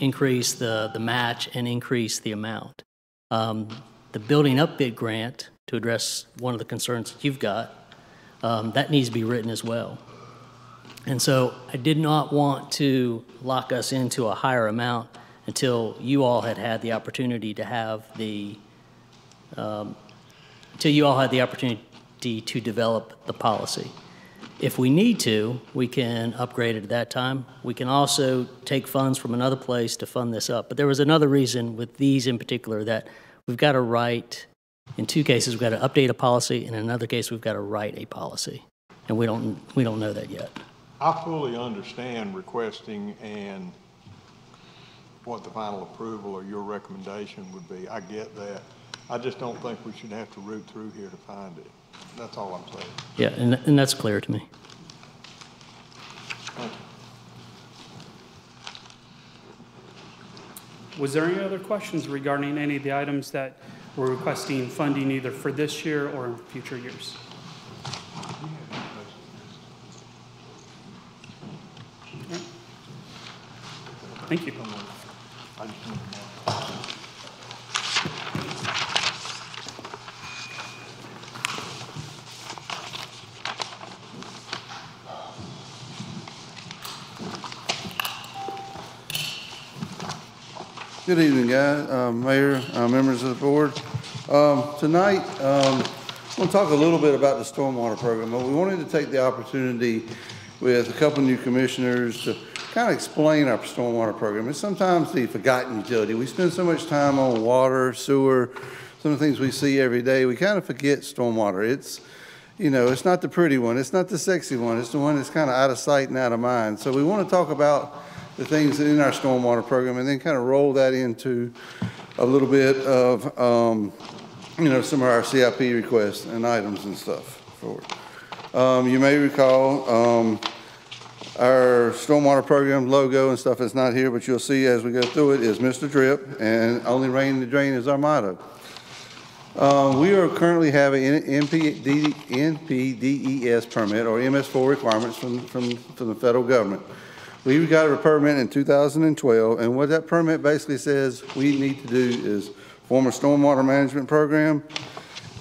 increase the match and increase the amount. The building up bid grant, to address one of the concerns that you've got, that needs to be written as well. And so I did not want to lock us into a higher amount until you all had the opportunity to have until you all had the opportunity to develop the policy. If we need to, we can upgrade it at that time. We can also take funds from another place to fund this up. But there was another reason with these in particular that we've got to write, in two cases, we've got to update a policy, and in another case, we've got to write a policy. And we don't know that yet. I fully understand requesting and what the final approval or your recommendation would be. I get that. I just don't think we should have to root through here to find it. That's all I'm saying. Yeah, and that's clear to me. Thank you. Was there any other questions regarding any of the items that we're requesting funding either for this year or in future years? Okay. Thank you. Good evening, guys, Mayor, members of the board. Tonight, I want to talk a little bit about the stormwater program, but we wanted to take the opportunity with a couple new commissioners to kind of explain our stormwater program. It's sometimes the forgotten utility. We spend so much time on water, sewer, some of the things we see every day. We kind of forget stormwater. It's, you know, it's not the pretty one. It's not the sexy one. It's the one that's kind of out of sight and out of mind. So we want to talk about the things in our stormwater program and then kind of roll that into a little bit of, you know, some of our CIP requests and items and stuff forward. You may recall, our stormwater program logo and stuff is not here, but you'll see as we go through it is Mr. Drip, and only rain in the drain is our motto. We are currently having NPDES permit or MS4 requirements from the federal government. We got a permit in 2012, and what that permit basically says we need to do is form a stormwater management program,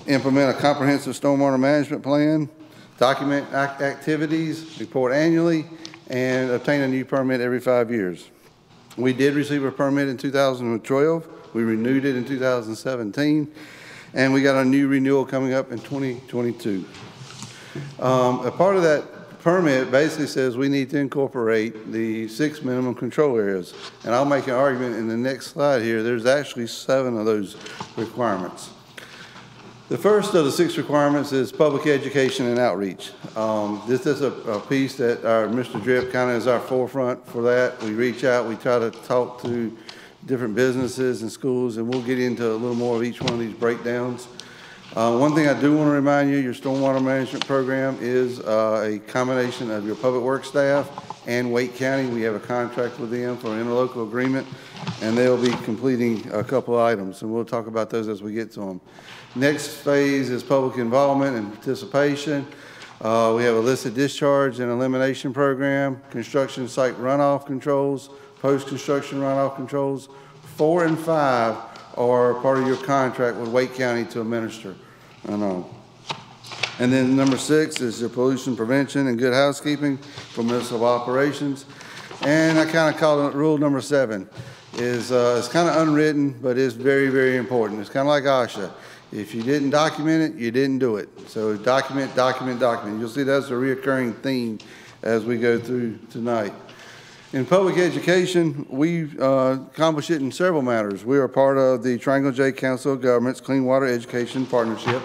implement a comprehensive stormwater management plan, document activities, report annually, and obtain a new permit every 5 years. We did receive a permit in 2012. We renewed it in 2017, and we got a new renewal coming up in 2022. A part of that permit basically says we need to incorporate the 6 minimum control areas. And I'll make an argument in the next slide here. There's actually 7 of those requirements. The first of the 6 requirements is public education and outreach. This is a piece that our Mr. Drip kind of is our forefront for that. We reach out, we try to talk to different businesses and schools, and we'll get into a little more of each one of these breakdowns. One thing I do want to remind you, your stormwater management program is a combination of your public works staff and Wake County. We have a contract with them for an interlocal agreement, and they'll be completing a couple items, and we'll talk about those as we get to them. Next phase is public involvement and participation. We have illicit discharge and elimination program, construction site runoff controls, post-construction runoff controls. 4 and 5 are part of your contract with Wake County to administer. And then number 6 is your pollution prevention and good housekeeping for municipal operations. And I kind of call it rule number 7. It's kind of unwritten, but it's very, very important. It's kind of like OSHA. If you didn't document it, you didn't do it. So document, document, document. You'll see that's a reoccurring theme as we go through tonight. In public education, we accomplish it in several matters. We are part of the Triangle J Council of Governments Clean Water Education Partnership.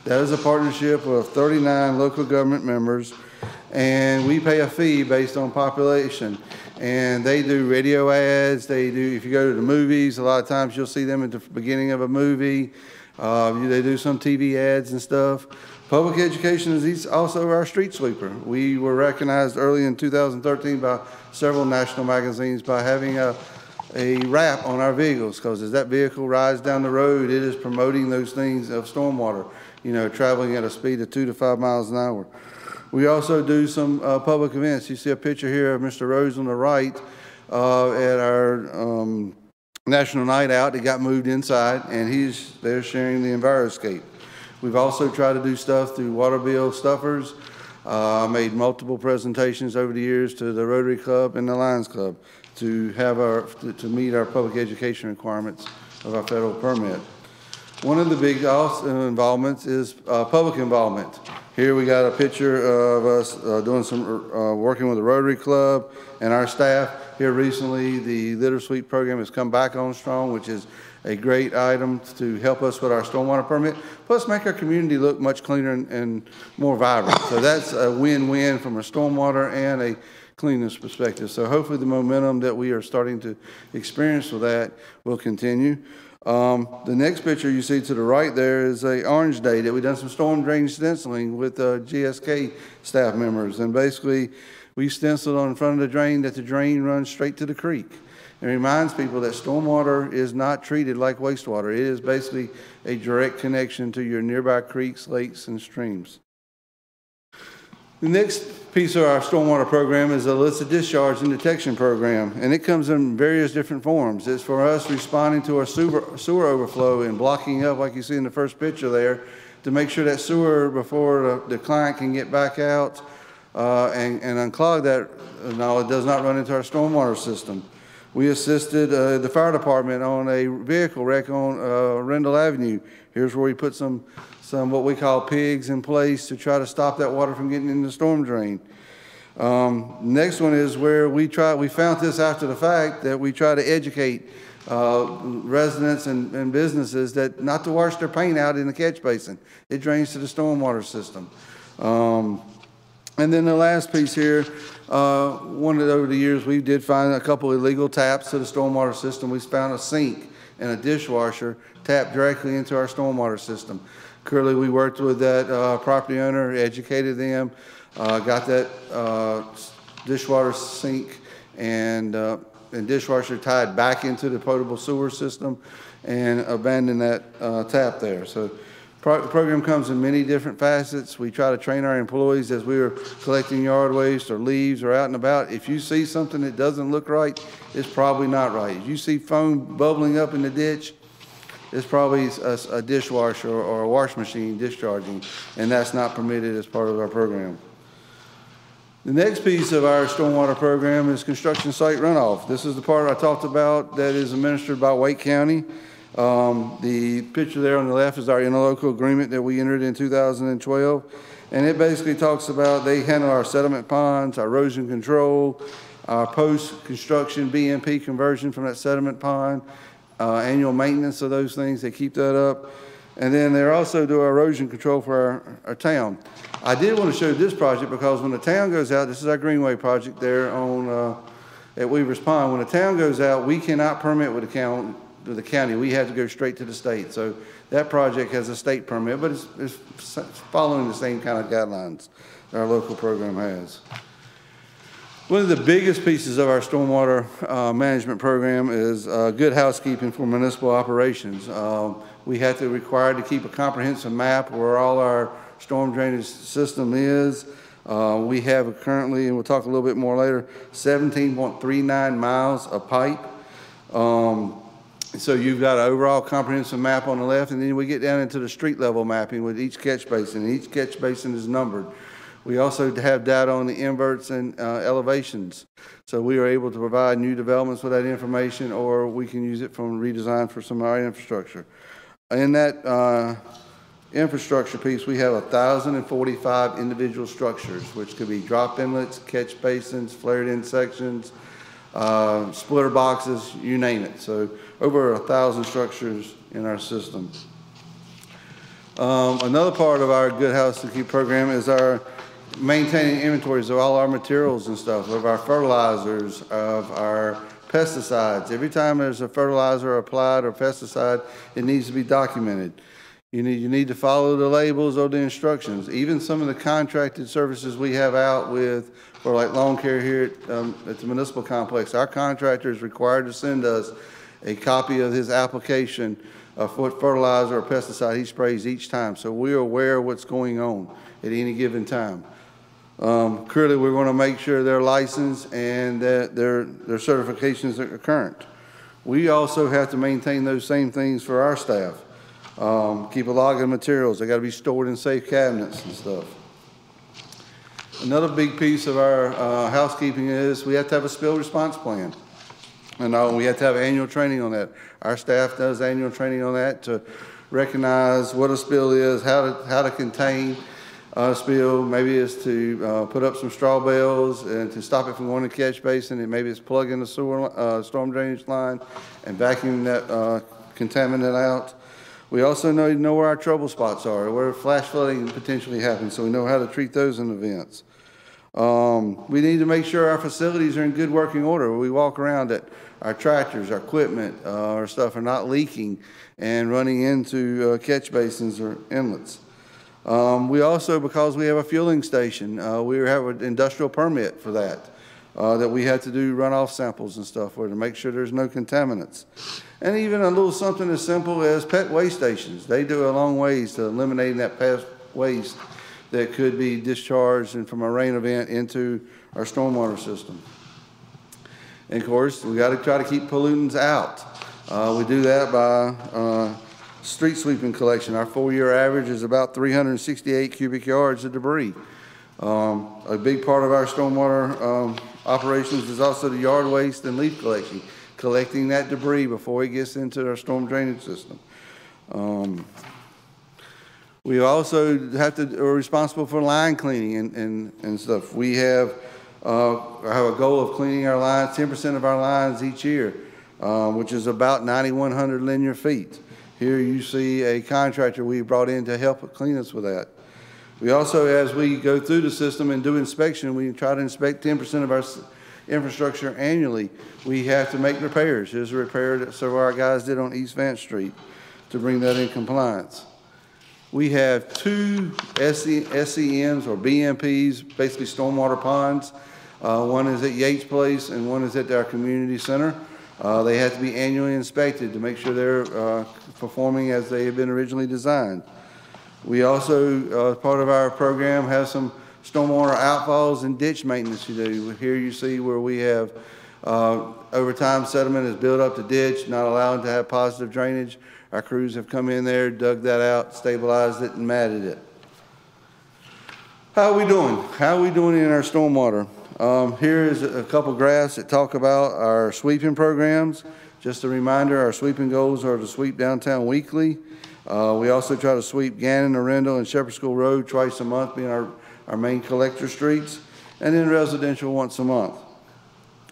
That is a partnership of 39 local government members, and we pay a fee based on population. And they do radio ads. They do, if you go to the movies, a lot of times you'll see them at the beginning of a movie. They do some TV ads and stuff. Public education is also our street sweeper. We were recognized early in 2013 by several national magazines by having a wrap on our vehicles, because as that vehicle rides down the road, it is promoting those things of stormwater, you know, traveling at a speed of 2 to 5 miles an hour. We also do some public events. You see a picture here of Mr. Rose on the right at our National Night Out. It got moved inside, and he's there sharing the Enviroscape. We've also tried to do stuff through water bill stuffers. I made multiple presentations over the years to the Rotary Club and the Lions Club to have to meet our public education requirements of our federal permit. One of the big involvements is public involvement. Here we got a picture of us doing some working with the Rotary Club and our staff. Here recently, the Litter Sweep program has come back on strong, which is a great item to help us with our stormwater permit, plus make our community look much cleaner and more vibrant. So that's a win-win from a stormwater and a cleanness perspective. So hopefully the momentum that we are starting to experience with that will continue. The next picture you see to the right there is a Orange Day that we've done some storm drain stenciling with GSK staff members. And basically, we stenciled on front of the drain that the drain runs straight to the creek. It reminds people that stormwater is not treated like wastewater. It is basically a direct connection to your nearby creeks, lakes, and streams. The next piece of our stormwater program is the illicit discharge and detection program, and it comes in various different forms. It's for us responding to our sewer overflow and blocking up, like you see in the first picture there, to make sure that sewer, before the client can get back out and unclog that, no, it does not run into our stormwater system. We assisted the fire department on a vehicle wreck on Rendell Avenue. Here's where we put some what we call pigs in place to try to stop that water from getting in the storm drain. Next one is where we found this after the fact, that we try to educate residents and businesses that not to wash their paint out in the catch basin. It drains to the stormwater system. And then the last piece here, over the years, we did find a couple illegal taps to the stormwater system. We found a sink and a dishwasher tapped directly into our stormwater system. Currently, we worked with that property owner, educated them, got that dishwater sink and dishwasher tied back into the potable sewer system and abandoned that tap there. So the program comes in many different facets. We try to train our employees as we are collecting yard waste or leaves or out and about. If you see something that doesn't look right, it's probably not right. If you see foam bubbling up in the ditch, it's probably a dishwasher or a wash machine discharging, and that's not permitted as part of our program. The next piece of our stormwater program is construction site runoff. This is the part I talked about that is administered by Wake County. The picture there on the left is our interlocal agreement that we entered in 2012, and it basically talks about they handle our sediment ponds, our erosion control, our post-construction BMP conversion from that sediment pond, annual maintenance of those things, they keep that up. And then they also do our erosion control for our town. I did want to show this project because when the town goes out, this is our Greenway project there on at Weaver's Pond. When the town goes out, we cannot permit with the county. We have to go straight to the state. So that project has a state permit, but it's following the same kind of guidelines that our local program has. One of the biggest pieces of our stormwater management program is good housekeeping for municipal operations. We have to require to keep a comprehensive map where all our storm drainage system is. We have currently, and we'll talk a little bit more later, 17.39 miles of pipe. So you've got an overall comprehensive map on the left, and then we get down into the street level mapping with each catch basin. Each catch basin is numbered. We also have data on the inverts and elevations. So we are able to provide new developments with that information, or we can use it from redesign for some of our infrastructure. In that infrastructure piece, we have 1,045 individual structures, which could be drop inlets, catch basins, flared-in sections, splitter boxes, you name it. So over 1,000 structures in our system. Another part of our Good Housekeeping program is our maintaining inventories of all our materials and stuff, of our fertilizers, of our pesticides. Every time there's a fertilizer applied or pesticide, it needs to be documented. You need to follow the labels or the instructions. Even some of the contracted services we have out with, for like lawn care here at the municipal complex, our contractor is required to send us a copy of his application of what fertilizer or pesticide he sprays each time. So we are aware of what's going on at any given time. Clearly, we're going to make sure they're licensed and that their certifications are current. We also have to maintain those same things for our staff. Keep a log of materials. They got to be stored in safe cabinets and stuff. Another big piece of our housekeeping is we have to have a spill response plan. And we have to have annual training on that. Our staff does annual training on that to recognize what a spill is, how to contain a spill. Maybe it's to put up some straw bales and to stop it from going to catch basin, and maybe it's plug in the sewer storm drainage line and vacuum that contaminant out. We also need to know where our trouble spots are, where flash flooding potentially happens, so we know how to treat those in events. We need to make sure our facilities are in good working order. We walk around that our tractors, our equipment, our stuff are not leaking and running into catch basins or inlets. We also, because we have a fueling station, we have an industrial permit for that, that we have to do runoff samples and stuff for to make sure there's no contaminants. And even a little something as simple as pet waste stations. They do a long ways to eliminating that pet waste that could be discharged and from a rain event into our stormwater system. And of course, we got to try to keep pollutants out. We do that by street sweeping collection. Our 4-year average is about 368 cubic yards of debris. A big part of our stormwater operations is also the yard waste and leaf collecting that debris before it gets into our storm drainage system. We also are responsible for line cleaning and stuff. We have a goal of cleaning our lines, 10% of our lines each year, which is about 9,100 linear feet. Here you see a contractor we brought in to help clean us with that. We also, as we go through the system and do inspection, we try to inspect 10% of our infrastructure annually. We have to make repairs. Here's a repair that some of our guys did on East Vance Street to bring that in compliance. We have two SEMs or BMPs, basically stormwater ponds. One is at Yates Place and one is at our community center. They have to be annually inspected to make sure they're performing as they have been originally designed. We also, as part of our program, have some stormwater outfalls and ditch maintenance to do. Here you see where we have, over time, sediment has built up the ditch, not allowing to have positive drainage. Our crews have come in there, dug that out, stabilized it, and matted it. How are we doing? How are we doing in our stormwater? Here is a couple graphs that talk about our sweeping programs. Just a reminder, our sweeping goals are to sweep downtown weekly. We also try to sweep Gannon, Arundel, and Shepherd School Road twice a month, being our main collector streets, and then residential once a month.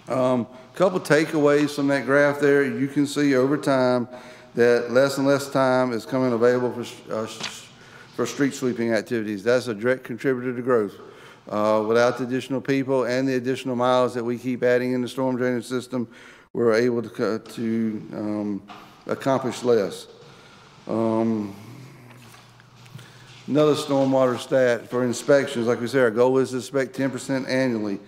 Couple takeaways from that graph there. You can see over time that less and less time is coming available for street sweeping activities. That's a direct contributor to growth. Without the additional people and the additional miles that we keep adding in the storm drainage system, we're able to accomplish less. Another stormwater stat for inspections, like we said, our goal is to inspect 10% annually.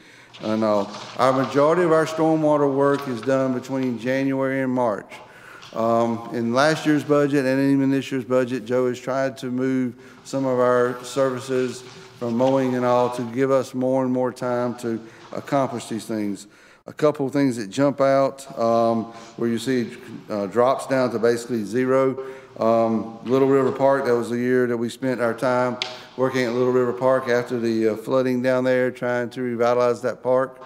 Our majority of our stormwater work is done between January and March. In last year's budget and even this year's budget, Joe has tried to move some of our services from mowing and all to give us more and more time to accomplish these things. A couple of things that jump out where you see drops down to basically zero. Little River Park, that was the year that we spent our time working at Little River Park after the flooding down there, trying to revitalize that park.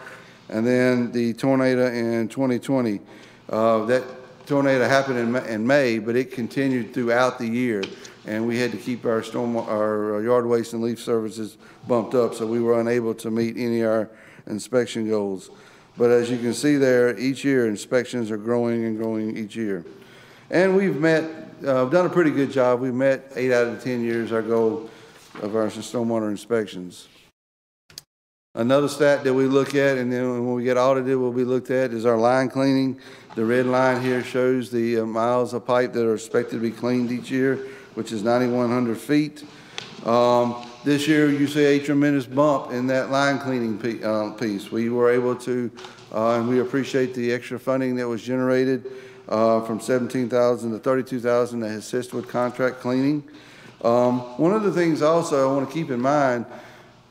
And then the tornado in 2020. That tornado happened in May, but it continued throughout the year. And we had to keep our yard waste and leaf services bumped up, so we were unable to meet any of our inspection goals. But as you can see there, each year inspections are growing and growing each year. And we've done a pretty good job. We've met 8 out of 10 years our goal of our stormwater inspections. Another stat that we look at, and then when we get audited, we'll be looked at, is our line cleaning. The red line here shows the miles of pipe that are expected to be cleaned each year, which is 9,100 feet. This year, you see a tremendous bump in that line cleaning piece. We were able to, and we appreciate the extra funding that was generated from $17,000 to $32,000 to assist with contract cleaning. One of the things also I want to keep in mind,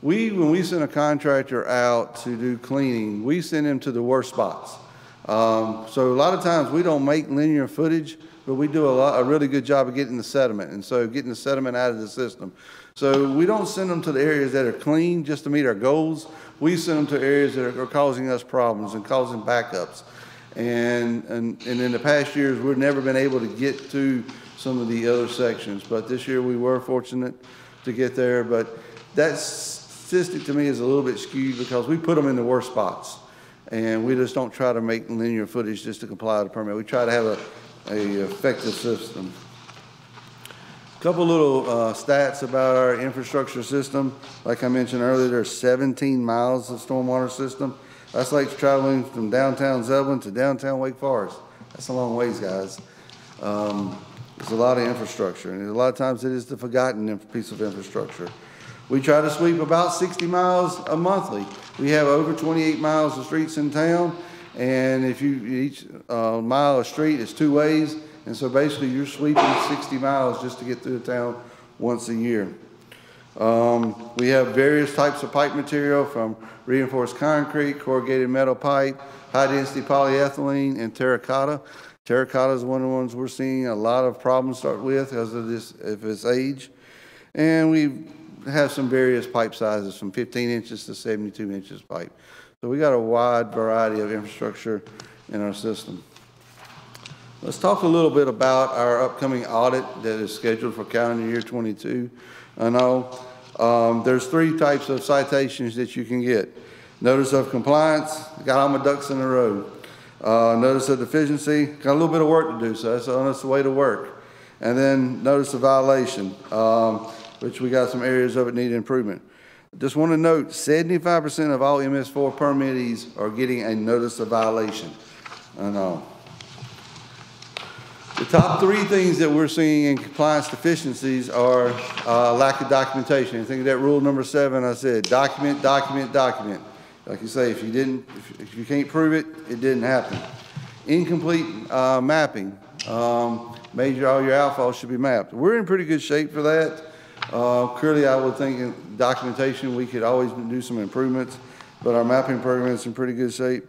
when we send a contractor out to do cleaning, we send him to the worst spots. So a lot of times we don't make linear footage, but we do a really good job of getting the sediment, and so getting the sediment out of the system. So we don't send them to the areas that are clean just to meet our goals. We send them to areas that are causing us problems and causing backups. And in the past years, we've never been able to get to some of the other sections, but this year we were fortunate to get there. But that statistic to me is a little bit skewed because we put them in the worst spots, and we just don't try to make linear footage just to comply with the permit. We try to have a effective system. A couple little stats about our infrastructure system. Like I mentioned earlier, there's 17 miles of stormwater system. That's like traveling from downtown Zebulon to downtown Wake Forest. That's a long ways, guys. There's a lot of infrastructure, and a lot of times it is the forgotten piece of infrastructure. We try to sweep about 60 miles a monthly. We have over 28 miles of streets in town, and if each mile of street is 2 ways, and so basically you're sweeping 60 miles just to get through the town once a year. We have various types of pipe material, from reinforced concrete, corrugated metal pipe, high-density polyethylene, and terracotta. Terracotta is one of the ones we're seeing a lot of problems start with because of its age. And we have some various pipe sizes, from 15 inches to 72 inches pipe. So we got a wide variety of infrastructure in our system. Let's talk a little bit about our upcoming audit that is scheduled for calendar year 22. I know there's 3 types of citations that you can get. Notice of compliance, got all my ducks in a row. Notice of deficiency, got a little bit of work to do, so that's the way to work. And then notice of violation, which we got some areas of it need improvement. Just want to note, 75% of all MS4 permittees are getting a notice of violation. I know. The top three things that we're seeing in compliance deficiencies are lack of documentation. I think of that rule number 7, I said, document, document, document. Like you say, if you can't prove it, it didn't happen. Incomplete mapping. All your outfalls should be mapped. We're in pretty good shape for that. Clearly, I would think in documentation, we could always do some improvements, but our mapping program is in pretty good shape.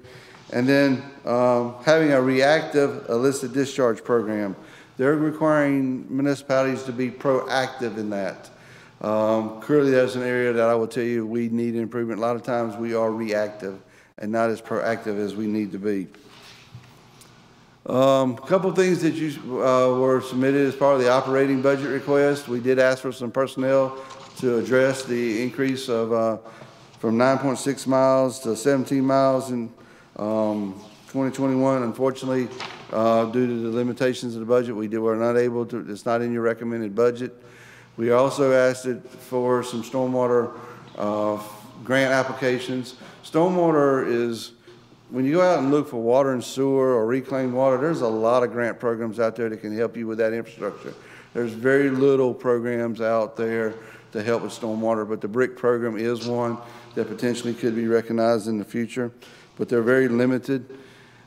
And then having a reactive illicit discharge program. They're requiring municipalities to be proactive in that. Clearly, that's an area that I will tell you we need improvement. A lot of times we are reactive and not as proactive as we need to be. A couple of things that you were submitted as part of the operating budget request. We did ask for some personnel to address the increase of from 9.6 miles to 17 miles in 2021. Unfortunately, due to the limitations of the budget, we were not able to. It's not in your recommended budget. We also asked it for some stormwater grant applications. Stormwater is, when you go out and look for water and sewer or reclaimed water, there's a lot of grant programs out there that can help you with that infrastructure. There's very little programs out there to help with stormwater, but the BRIC program is one that potentially could be recognized in the future, but they're very limited.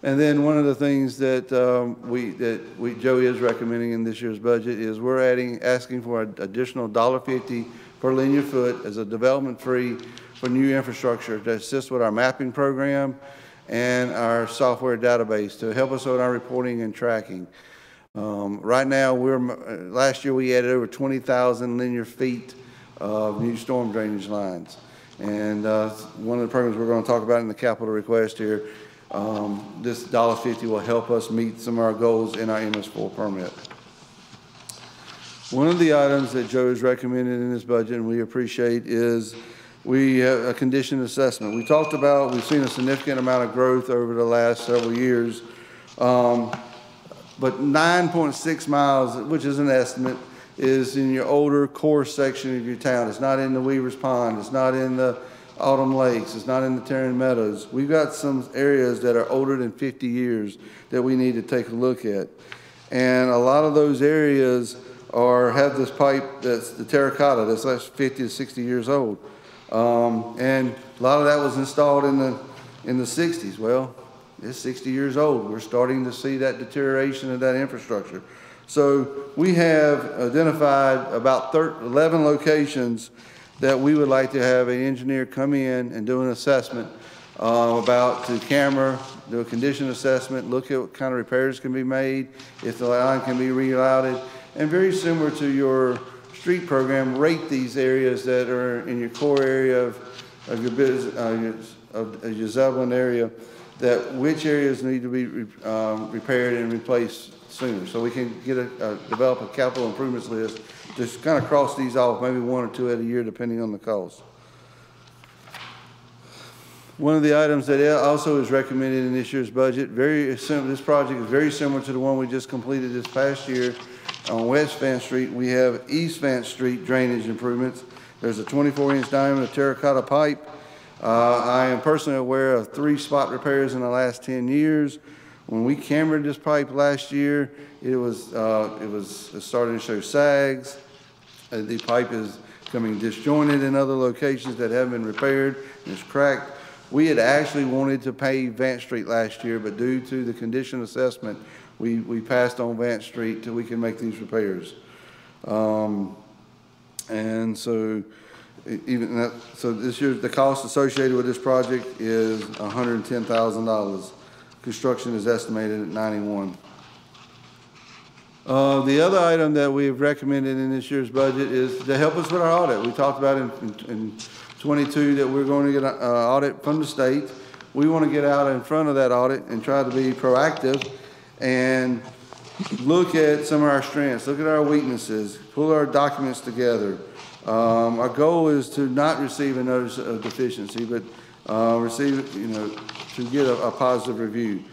And then one of the things that Joe is recommending in this year's budget is we're asking for an additional $1.50 per linear foot as a development fee for new infrastructure to assist with our mapping program and our software database to help us with our reporting and tracking. Right now, last year we added over 20,000 linear feet of new storm drainage lines. And one of the programs we're going to talk about in the capital request here, this $1.50 will help us meet some of our goals in our MS4 permit. One of the items that Joe has recommended in this budget, and we appreciate, is we have a condition assessment. We talked about, we've seen a significant amount of growth over the last several years, but 9.6 miles, which is an estimate, is in your older core section of your town. It's not in the Weaver's Pond. It's not in the Autumn Lakes. It's not in the Tarrant Meadows. We've got some areas that are older than 50 years that we need to take a look at. And a lot of those areas have this pipe that's the terracotta that's less 50 to 60 years old. And a lot of that was installed in the 60s. Well, it's 60 years old. We're starting to see that deterioration of that infrastructure. So we have identified about 11 locations that we would like to have an engineer come in and do an assessment to camera, do a condition assessment, look at what kind of repairs can be made, if the line can be rerouted, and very similar to your street program, rate these areas that are in your core area of your business, of your Zebulon area, that which areas need to be repaired and replaced sooner, so we can develop a capital improvements list. Just kind of cross these off, maybe 1 or 2 at a year, depending on the cost. One of the items that also is recommended in this year's budget, this project is very similar to the one we just completed this past year on West Vance Street. We have East Vance Street drainage improvements. There's a 24-inch diameter terracotta pipe. I am personally aware of 3 spot repairs in the last 10 years. When we cambered this pipe last year, it was starting to show sags. The pipe is becoming disjointed in other locations that haven't been repaired, and it's cracked. We had actually wanted to pave Vance Street last year, but due to the condition assessment, we passed on Vance Street till we can make these repairs. And so so this year, the cost associated with this project is $110,000. Construction is estimated at $91,000. The other item that we've recommended in this year's budget is to help us with our audit. We talked about in 22 that we're going to get an audit from the state. We want to get out in front of that audit and try to be proactive and look at some of our strengths, look at our weaknesses, pull our documents together. Our goal is to not receive a notice of deficiency, but to get a positive review.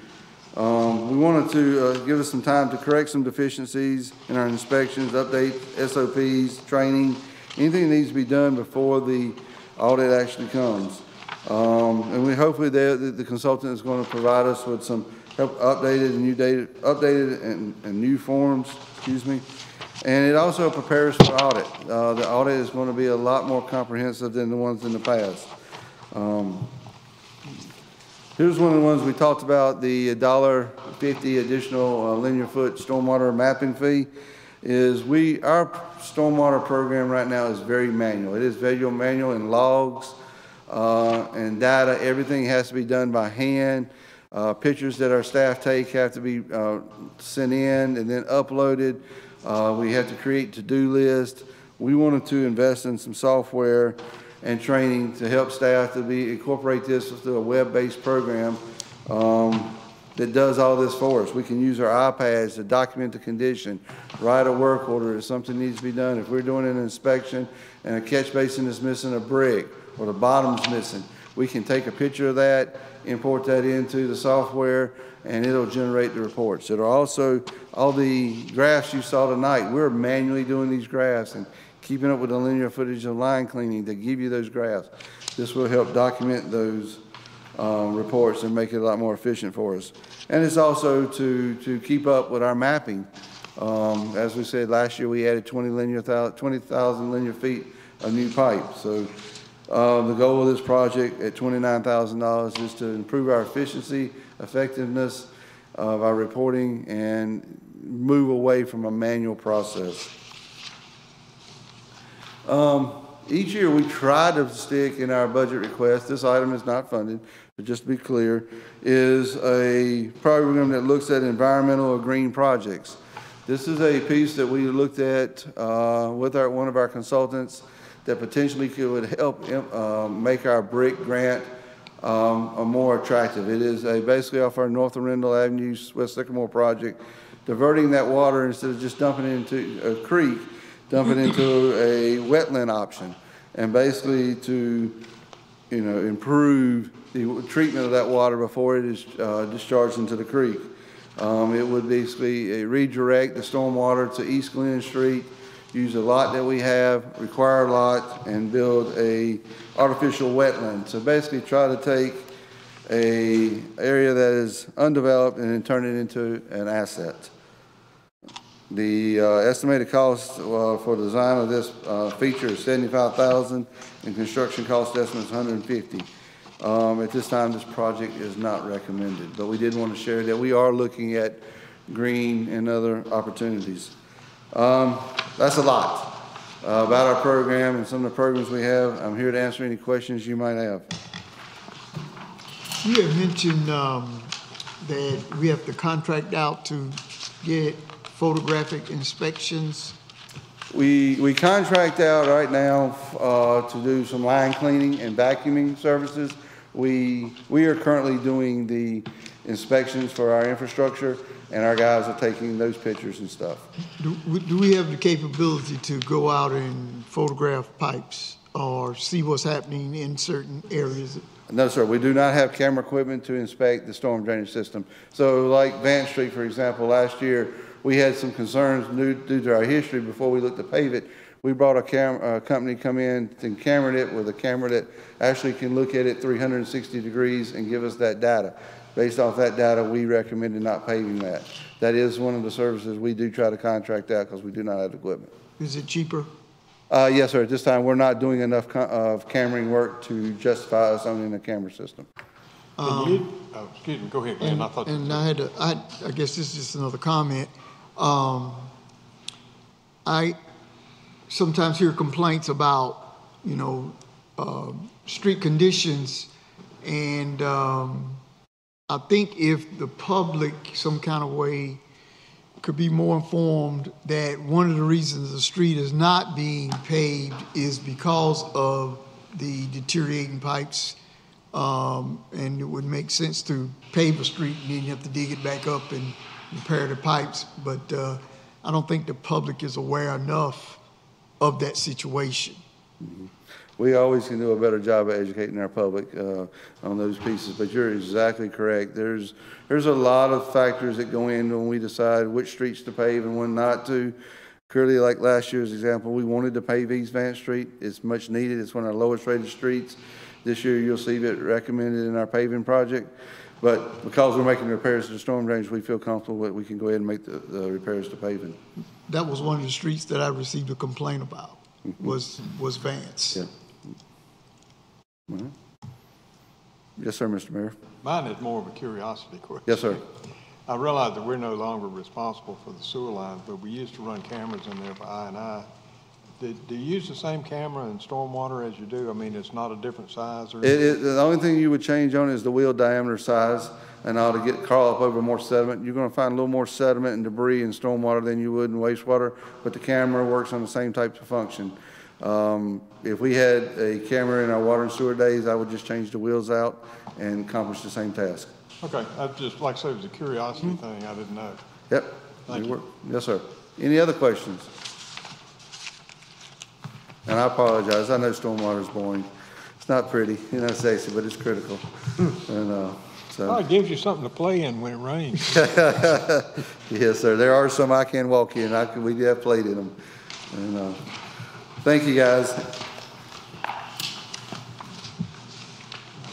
We wanted to give us some time to correct some deficiencies in our inspections, update SOPs, training, anything that needs to be done before the audit actually comes. And hopefully the consultant is going to provide us with some help updated and new forms, excuse me. And it also prepares for audit. The audit is going to be a lot more comprehensive than the ones in the past. Here's one of the ones we talked about, the $1.50 additional linear foot stormwater mapping fee. Our stormwater program right now is very manual. It is visual manual and logs and data. Everything has to be done by hand. Pictures that our staff take have to be sent in and then uploaded. We have to create to-do lists. We wanted to invest in some software and training to help staff to incorporate this through a web-based program that does all this for us. We can use our iPads to document the condition, write a work order if something needs to be done. If we're doing an inspection and a catch basin is missing a brick or the bottom's missing, we can take a picture of that, import that into the software, and it'll generate the reports. It'll also, all the graphs you saw tonight, we're manually doing these graphs and keeping up with the linear footage of line cleaning to give you those graphs. This will help document those reports and make it a lot more efficient for us. And it's also to keep up with our mapping. As we said, last year we added 20,000 linear feet of new pipe. So the goal of this project at $29,000 is to improve our efficiency, effectiveness of our reporting, and move away from a manual process. Each year we try to stick in our budget request. This item is not funded, but just to be clear, is a program that looks at environmental or green projects. This is a piece that we looked at with one of our consultants that potentially could help make our brick grant more attractive. It is basically off our North Arundel Avenue West Sycamore project, diverting that water instead of just dumping it into a creek, dump it into a wetland option, and basically to, improve the treatment of that water before it is discharged into the creek. It would basically redirect the stormwater to East Glen Street, use a lot that we have, require a lot, and build a artificial wetland. So basically try to take a area that is undeveloped and then turn it into an asset. The estimated cost for the design of this feature is $75,000, and construction cost estimate is $150,000. At this time, this project is not recommended, but we did want to share that we are looking at green and other opportunities. That's a lot about our program and some of the programs we have. I'm here to answer any questions you might have. You had mentioned that we have to contract out to get photographic inspections. We contract out right now to do some line cleaning and vacuuming services. We are currently doing the inspections for our infrastructure, and our guys are taking those pictures and stuff. Do we have the capability to go out and photograph pipes or see what's happening in certain areas? No, sir. We do not have camera equipment to inspect the storm drainage system. So like Vance Street, for example, last year, we had some concerns due to our history before we looked to pave it. We brought a company come in and cameraed it with a camera that actually can look at it 360 degrees and give us that data. Based off that data, we recommended not paving that. That is one of the services we do try to contract out because we do not have equipment. Is it cheaper? Yes, sir. At this time, we're not doing enough of cameraing work to justify us owning a camera system. Excuse me, go ahead, Glenn. I guess this is just another comment. I sometimes hear complaints about, street conditions, and I think if the public some kind of way could be more informed that one of the reasons the street is not being paved is because of the deteriorating pipes, and it would make sense to pave a street and then you have to dig it back up and repair the pipes, but I don't think the public is aware enough of that situation. Mm-hmm. We always can do a better job of educating our public on those pieces, but you're exactly correct. There's a lot of factors that go in when we decide which streets to pave and when not to. Clearly, like last year's example, we wanted to pave East Vance Street. It's much needed. It's one of our lowest rated streets. This year, you'll see it recommended in our paving project. But because we're making repairs to the storm drains, we feel comfortable that we can go ahead and make the repairs to paving. That was one of the streets that I received a complaint about, was Vance. Yeah. Mhm. Yes, sir, Mr. Mayor. Mine is more of a curiosity question. Yes, sir. I realize that we're no longer responsible for the sewer lines, but we used to run cameras in there for I&I. Do you use the same camera in stormwater as you do? I mean, it's not a different size or? The only thing you would change on is the wheel diameter size and all to crawl up over more sediment. You're gonna find a little more sediment and debris in stormwater than you would in wastewater, but the camera works on the same types of function. If we had a camera in our water and sewer days, I would just change the wheels out and accomplish the same task. Okay, I just, like I said, it was a curiosity thing, I didn't know. Yep. Thank you. Yes, sir. Any other questions? And I apologize, I know stormwater is boring. It's not pretty, you know, sexy, but it's critical. And, so. Oh, it gives you something to play in when it rains. Yes, sir. There are some I can walk in. We have played in them. And, thank you, guys.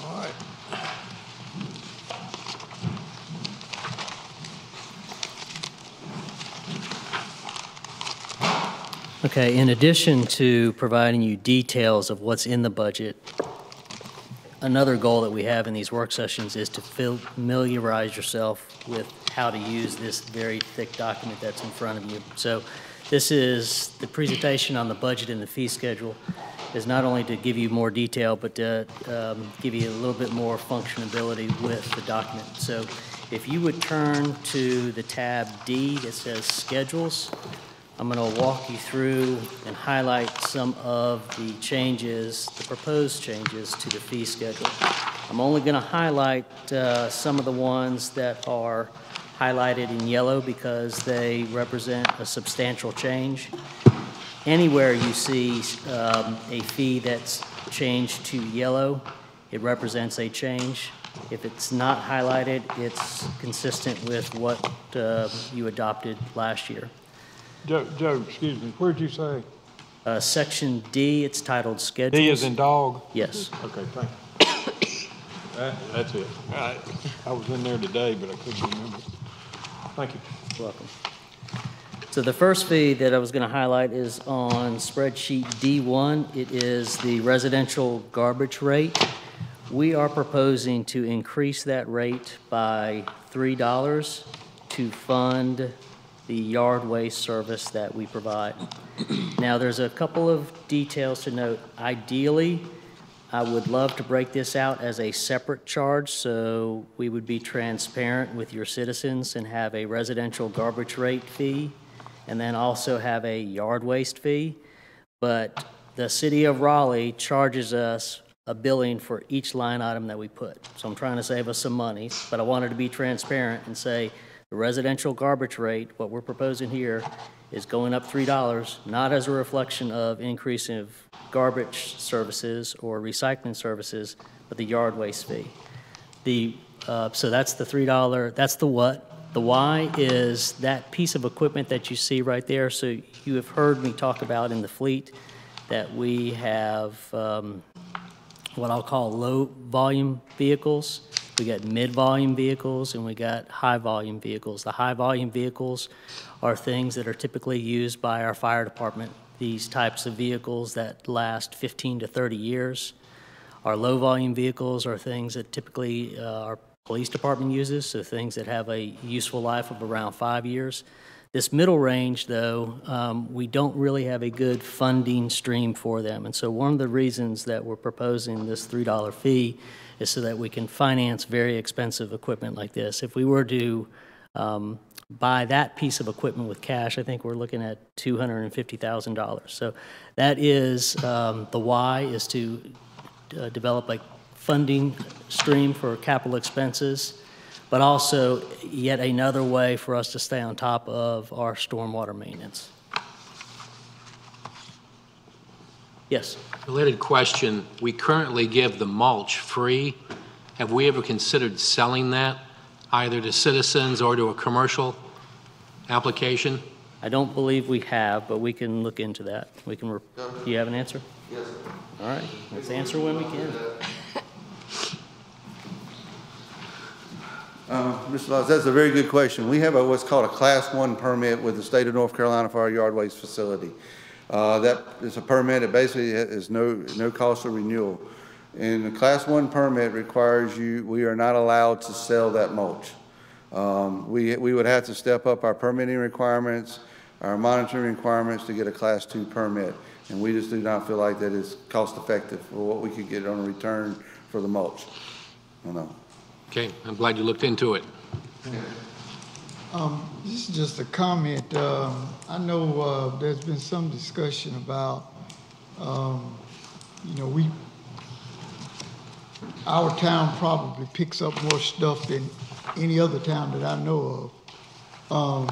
All right. Okay, in addition to providing you details of what's in the budget, another goal that we have in these work sessions is to familiarize yourself with how to use this very thick document that's in front of you. So this is the presentation on the budget and the fee schedule is not only to give you more detail, but to give you a little bit more functionality with the document. So if you would turn to the tab D that says Schedules, I'm going to walk you through and highlight some of the changes, the proposed changes to the fee schedule. I'm only going to highlight some of the ones that are highlighted in yellow because they represent a substantial change. Anywhere you see a fee that's changed to yellow, it represents a change. If it's not highlighted, it's consistent with what you adopted last year. Joe, excuse me, where'd you say? Section D, it's titled Schedules. D as in dog? Yes. Okay, thank you. That's it. All right. I was in there today, but I couldn't remember. Thank you. You're welcome. So the first fee that I was going to highlight is on spreadsheet D1. It is the residential garbage rate. We are proposing to increase that rate by $3 to fund the yard waste service that we provide. Now, there's a couple of details to note. Ideally, I would love to break this out as a separate charge, so we would be transparent with your citizens and have a residential garbage rate fee, and then also have a yard waste fee. But the city of Raleigh charges us a billing for each line item that we put. So I'm trying to save us some money, but I wanted to be transparent and say, the residential garbage rate, what we're proposing here, is going up $3, not as a reflection of increase of garbage services or recycling services, but the yard waste fee. So that's the $3, that's the what. The why is that piece of equipment that you see right there. So you have heard me talk about in the fleet that we have what I'll call low volume vehicles. We got mid-volume vehicles and we got high-volume vehicles. The high-volume vehicles are things that are typically used by our fire department, these types of vehicles that last 15 to 30 years. Our low-volume vehicles are things that typically our police department uses, so things that have a useful life of around 5 years. This middle range, though, we don't really have a good funding stream for them. And so one of the reasons that we're proposing this $3 fee is so that we can finance very expensive equipment like this. If we were to buy that piece of equipment with cash, I think we're looking at $250,000. So that is the why, is to develop a funding stream for capital expenses, but also yet another way for us to stay on top of our stormwater maintenance. Yes? Related question, we currently give the mulch free. Have we ever considered selling that, either to citizens or to a commercial application? I don't believe we have, but we can look into that. We can, do you have an answer? Yes, sir. All right, let's answer when we can. Mr. Laws, that's a very good question. We have what's called a Class 1 permit with the state of North Carolina for our yard waste facility. That is a permit that basically is no cost of renewal. And the Class 1 permit requires we are not allowed to sell that mulch. We would have to step up our permitting requirements, our monitoring requirements to get a Class 2 permit. And we just do not feel like that is cost effective for what we could get on a return for the mulch. No. Okay, I'm glad you looked into it. This is just a comment. I know there's been some discussion about, our town probably picks up more stuff than any other town that I know of.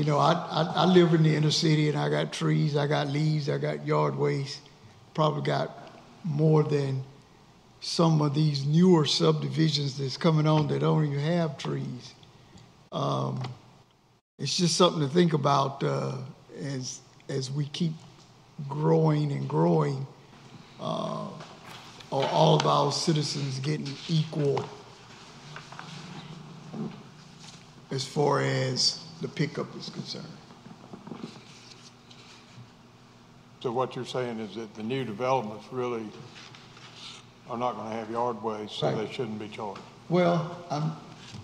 I live in the inner city and I got trees, I got leaves, I got yard waste, probably got more than some of these newer subdivisions that's coming on that don't even have trees. It's just something to think about as we keep growing and growing. Are all of our citizens getting equal as far as the pickup is concerned? So what you're saying is that the new developments really are not going to have yard waste, so Right. they shouldn't be charged. Well,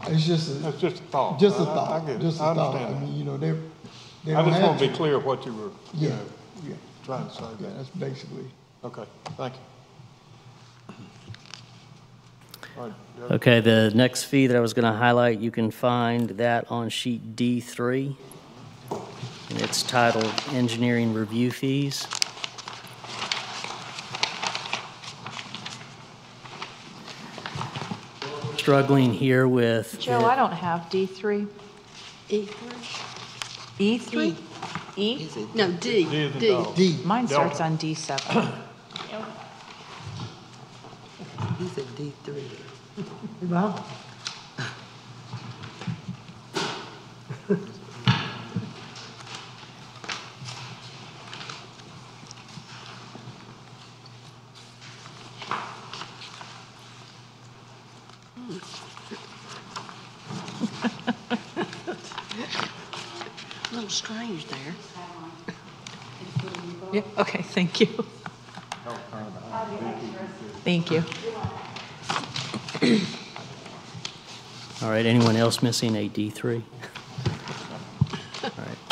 it's just a That's just a thought. just a I thought. get it. Just a I thought. understand I that. mean, they I don't just have want to be clear what you were, Yeah, yeah, trying to say. yeah. That's basically. Okay, thank you. All right, Joe. Okay, the next fee that I was going to highlight, you can find that on sheet D3. And it's titled Engineering Review Fees. Struggling here with. Joe, I don't have D3. E3? E3? E? No, D. D as in D. dog. D. Mine Delta. starts on D7. He said D3. Well, A little strange there. Yeah, okay, thank you. Thank you. All right, anyone else missing a D3?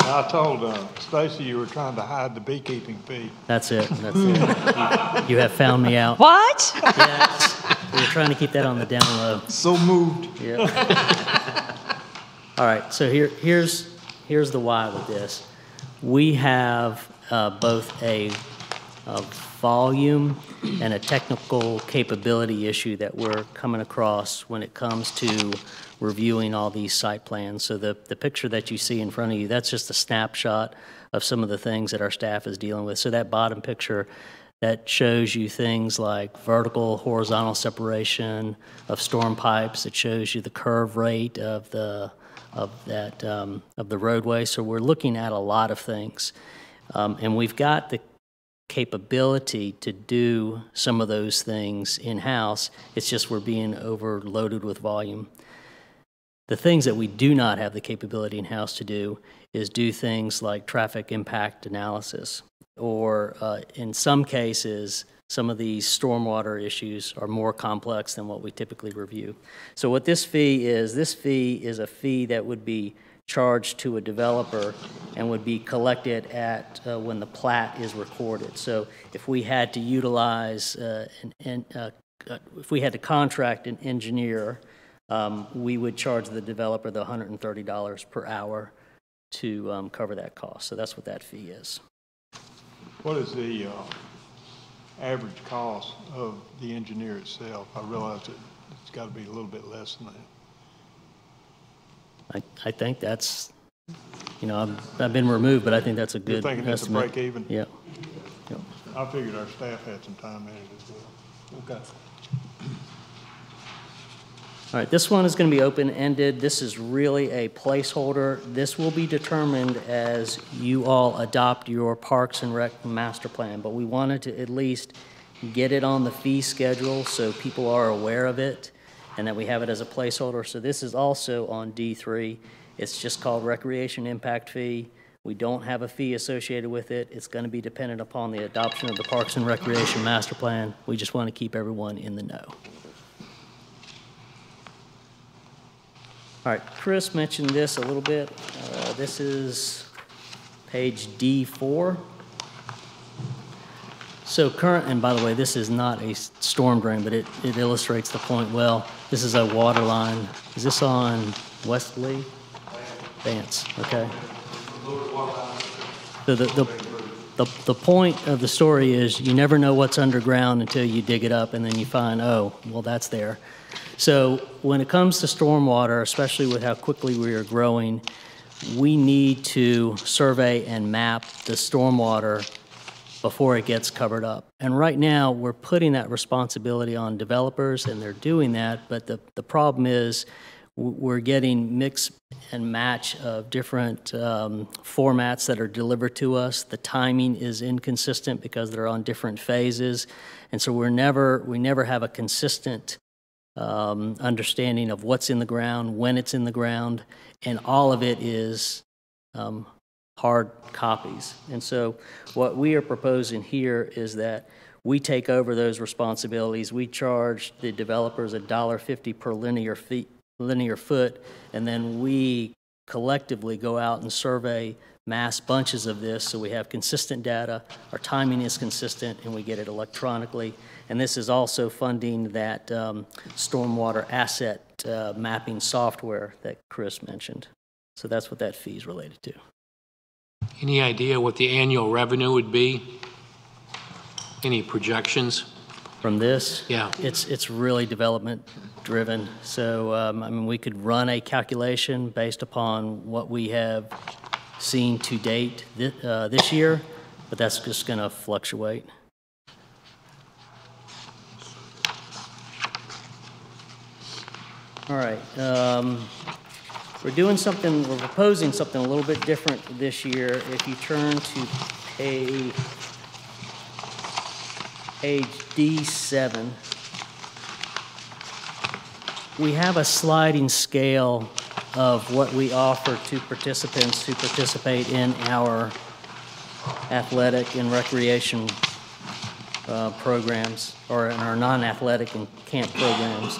I told Stacy you were trying to hide the beekeeping fee. That's it, that's it. You have found me out. What? Yes, we were trying to keep that on the down low. so moved. Yeah. All right, so here's the why with this. We have both a volume and a technical capability issue that we're coming across when it comes to reviewing all these site plans. So the picture that you see in front of you, that's just a snapshot of some of the things that our staff is dealing with. So that bottom picture, that shows you things like vertical, horizontal separation of storm pipes. It shows you the curve rate of the roadway. So we're looking at a lot of things, and we've got the capability to do some of those things in-house. It's just we're being overloaded with volume. The things that we do not have the capability in-house to do is do things like traffic impact analysis, or in some cases, some of these stormwater issues are more complex than what we typically review. So what this fee is a fee that would be charged to a developer and would be collected at when the plat is recorded. So if we had to utilize, if we had to contract an engineer, we would charge the developer the $130 per hour to cover that cost. So that's what that fee is. What is the average cost of the engineer itself? I realize it's got to be a little bit less than that. I think that's, I've been removed, but I think that's a good You're thinking it's a estimate. break even? Yeah. Yep. I figured our staff had some time in it as well. Okay. All right, this one is going to be open-ended. This is really a placeholder. This will be determined as you all adopt your Parks and Rec master plan, but we wanted to at least get it on the fee schedule so people are aware of it. and that we have it as a placeholder. So this is also on D3. It's just called Recreation Impact Fee. We don't have a fee associated with it. It's going to be dependent upon the adoption of the Parks and Recreation Master Plan. We just want to keep everyone in the know. All right, Chris mentioned this a little bit. This is page D4. So current, and by the way, this is not a storm drain, but it illustrates the point well. This is a water line. Is this on Westley? Vance, okay. So the point of the story is you never know what's underground until you dig it up and then you find, oh, well, that's there. So when it comes to stormwater, especially with how quickly we are growing, we need to survey and map the stormwater before it gets covered up. And right now, we're putting that responsibility on developers, and they're doing that, but the problem is we're getting mix and match of different formats that are delivered to us. The timing is inconsistent because they're on different phases, and so we never have a consistent understanding of what's in the ground, when it's in the ground, and all of it is hard copies. And so what we are proposing here is that we take over those responsibilities. We charge the developers $1.50 per linear foot, and then we collectively go out and survey mass bunches of this so we have consistent data, our timing is consistent, and we get it electronically. And this is also funding that stormwater asset mapping software that Chris mentioned. So that's what that fee is related to. Any idea what the annual revenue would be? Any projections? From this? Yeah. It's really development driven. So, I mean, we could run a calculation based upon what we have seen to date this year, but that's just going to fluctuate. All right. We're proposing something a little bit different this year. If you turn to page D7, we have a sliding scale of what we offer to participants who participate in our athletic and recreation programs, or in our non-athletic and camp programs.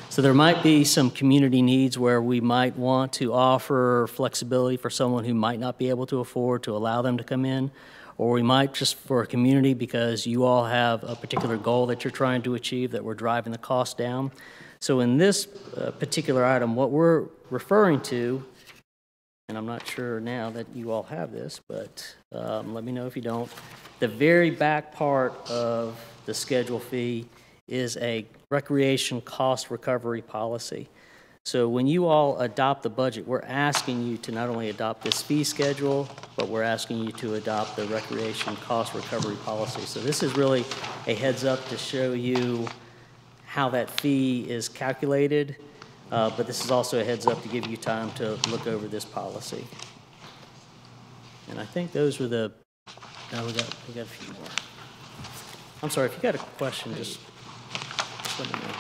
So there might be some community needs where we might want to offer flexibility for someone who might not be able to afford to allow them to come in, or we might just for a community because you all have a particular goal that you're trying to achieve that we're driving the cost down. So in this particular item, what we're referring to, and I'm not sure now that you all have this, but let me know if you don't, the very back part of the schedule fee is a recreation cost recovery policy. So when you all adopt the budget, we're asking you to not only adopt this fee schedule, but we're asking you to adopt the recreation cost recovery policy. So this is really a heads up to show you how that fee is calculated, but this is also a heads up to give you time to look over this policy. And I think those were the, no, we got a few more. I'm sorry, if you got a question, just let me know.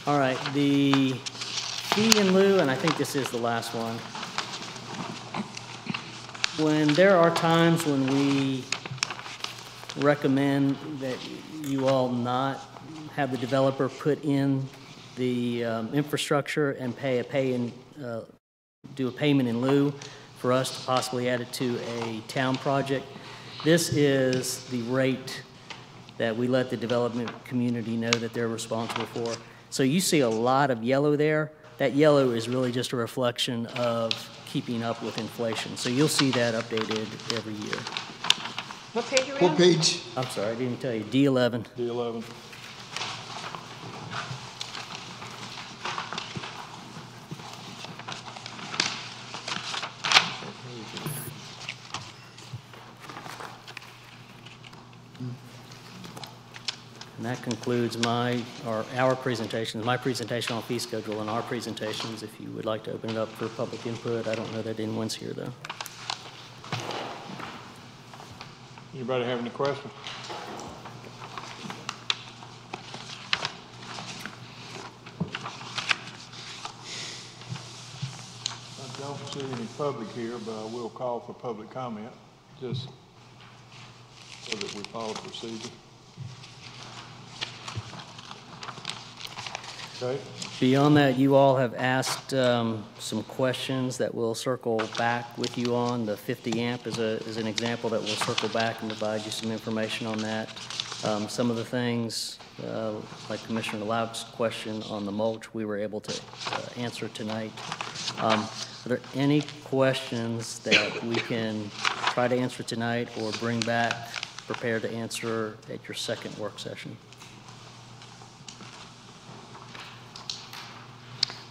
All right, the fee in lieu, and I think this is the last one. When there are times when we recommend that you all not have the developer put in the infrastructure and do a payment in lieu for us to possibly add it to a town project, this is the rate that we let the development community know that they're responsible for. So you see a lot of yellow there. That yellow is really just a reflection of keeping up with inflation. So you'll see that updated every year. What page are we What on? page? I'm sorry, I didn't tell you, D11. D11. And that concludes our presentation, my presentation on fee schedule and our presentations. If you would like to open it up for public input, I don't know that anyone's here though. Anybody have any questions? don't see any public here, but I will call for public comment, just so that we follow procedure. Okay, Beyond that, you all have asked some questions that we'll circle back with you on. The 50 amp is an example that we'll circle back and provide you some information on that. Some of the things, like Commissioner Loud's question on the mulch, we were able to answer tonight. Are there any questions that we can try to answer tonight or bring back prepared to answer at your second work session?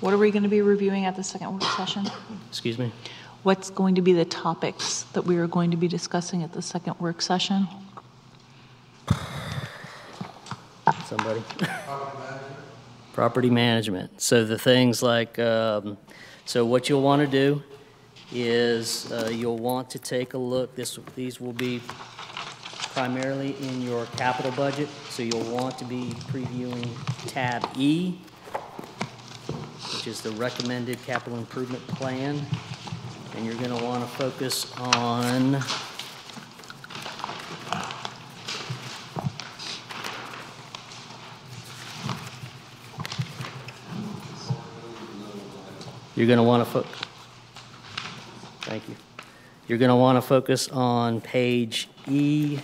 What are we going to be reviewing at the second work session? Excuse me? What's going to be the topics that we are going to be discussing at the second work session? Somebody? Property management. So the things like, so what you'll want to do is you'll want to take a look. These will be primarily in your capital budget. So you'll want to be previewing tab E, which is the recommended capital improvement plan. And you're going to want to focus on you're going to want to thank you. You're going to want to focus on page E6.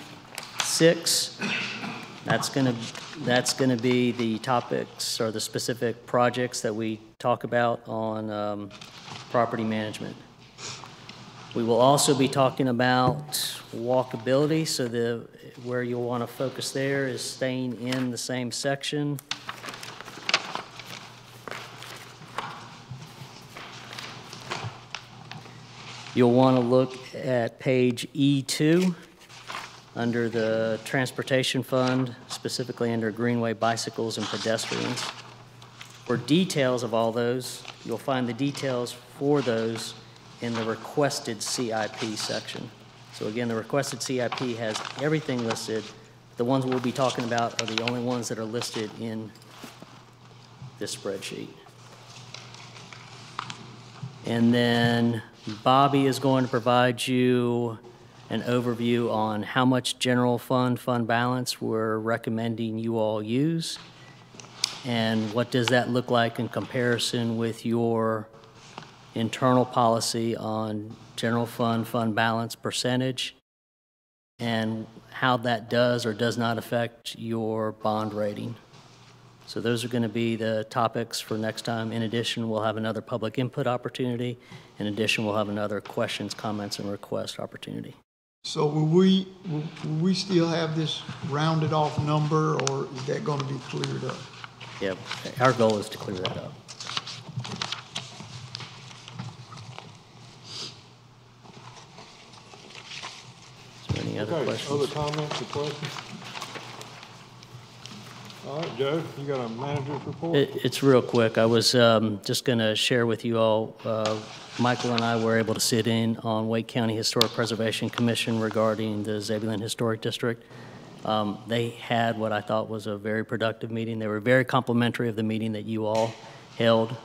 That's going to be the topics or the specific projects that we talk about on property management. We will also be talking about walkability, so where you'll want to focus there is staying in the same section. You'll want to look at page E2 under the Transportation Fund, specifically under Greenway bicycles and pedestrians. For details of all those, you'll find the details for those in the requested CIP section. So again, the requested CIP has everything listed. The ones we'll be talking about are the only ones that are listed in this spreadsheet. And then Bobby is going to provide you an overview on how much general fund balance we're recommending you all use, and what does that look like in comparison with your internal policy on general fund balance percentage, and how that does or does not affect your bond rating. So those are going to be the topics for next time. In addition, we'll have another public input opportunity. In addition, we'll have another questions, comments, and request opportunity. So will we still have this rounded off number, or is that going to be cleared up? Yeah, our goal is to clear that up. Is there any other questions? Other comments or questions? All right, Joe, you got a manager's report? It's real quick. I was just going to share with you all, Michael and I were able to sit in on Wake County Historic Preservation Commission regarding the Zebulon Historic District. They had what I thought was a very productive meeting. They were very complimentary of the meeting that you all held,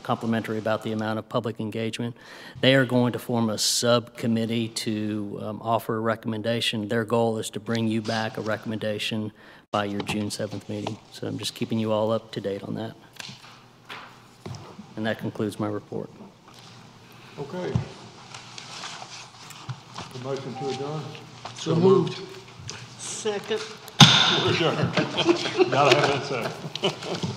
complimentary about the amount of public engagement. They are going to form a subcommittee to offer a recommendation. Their goal is to bring you back a recommendation by your June 7th meeting. So I'm just keeping you all up to date on that. And that concludes my report. Okay. The motion to adjourn? So moved. Second. We're adjourned. Gotta have that second.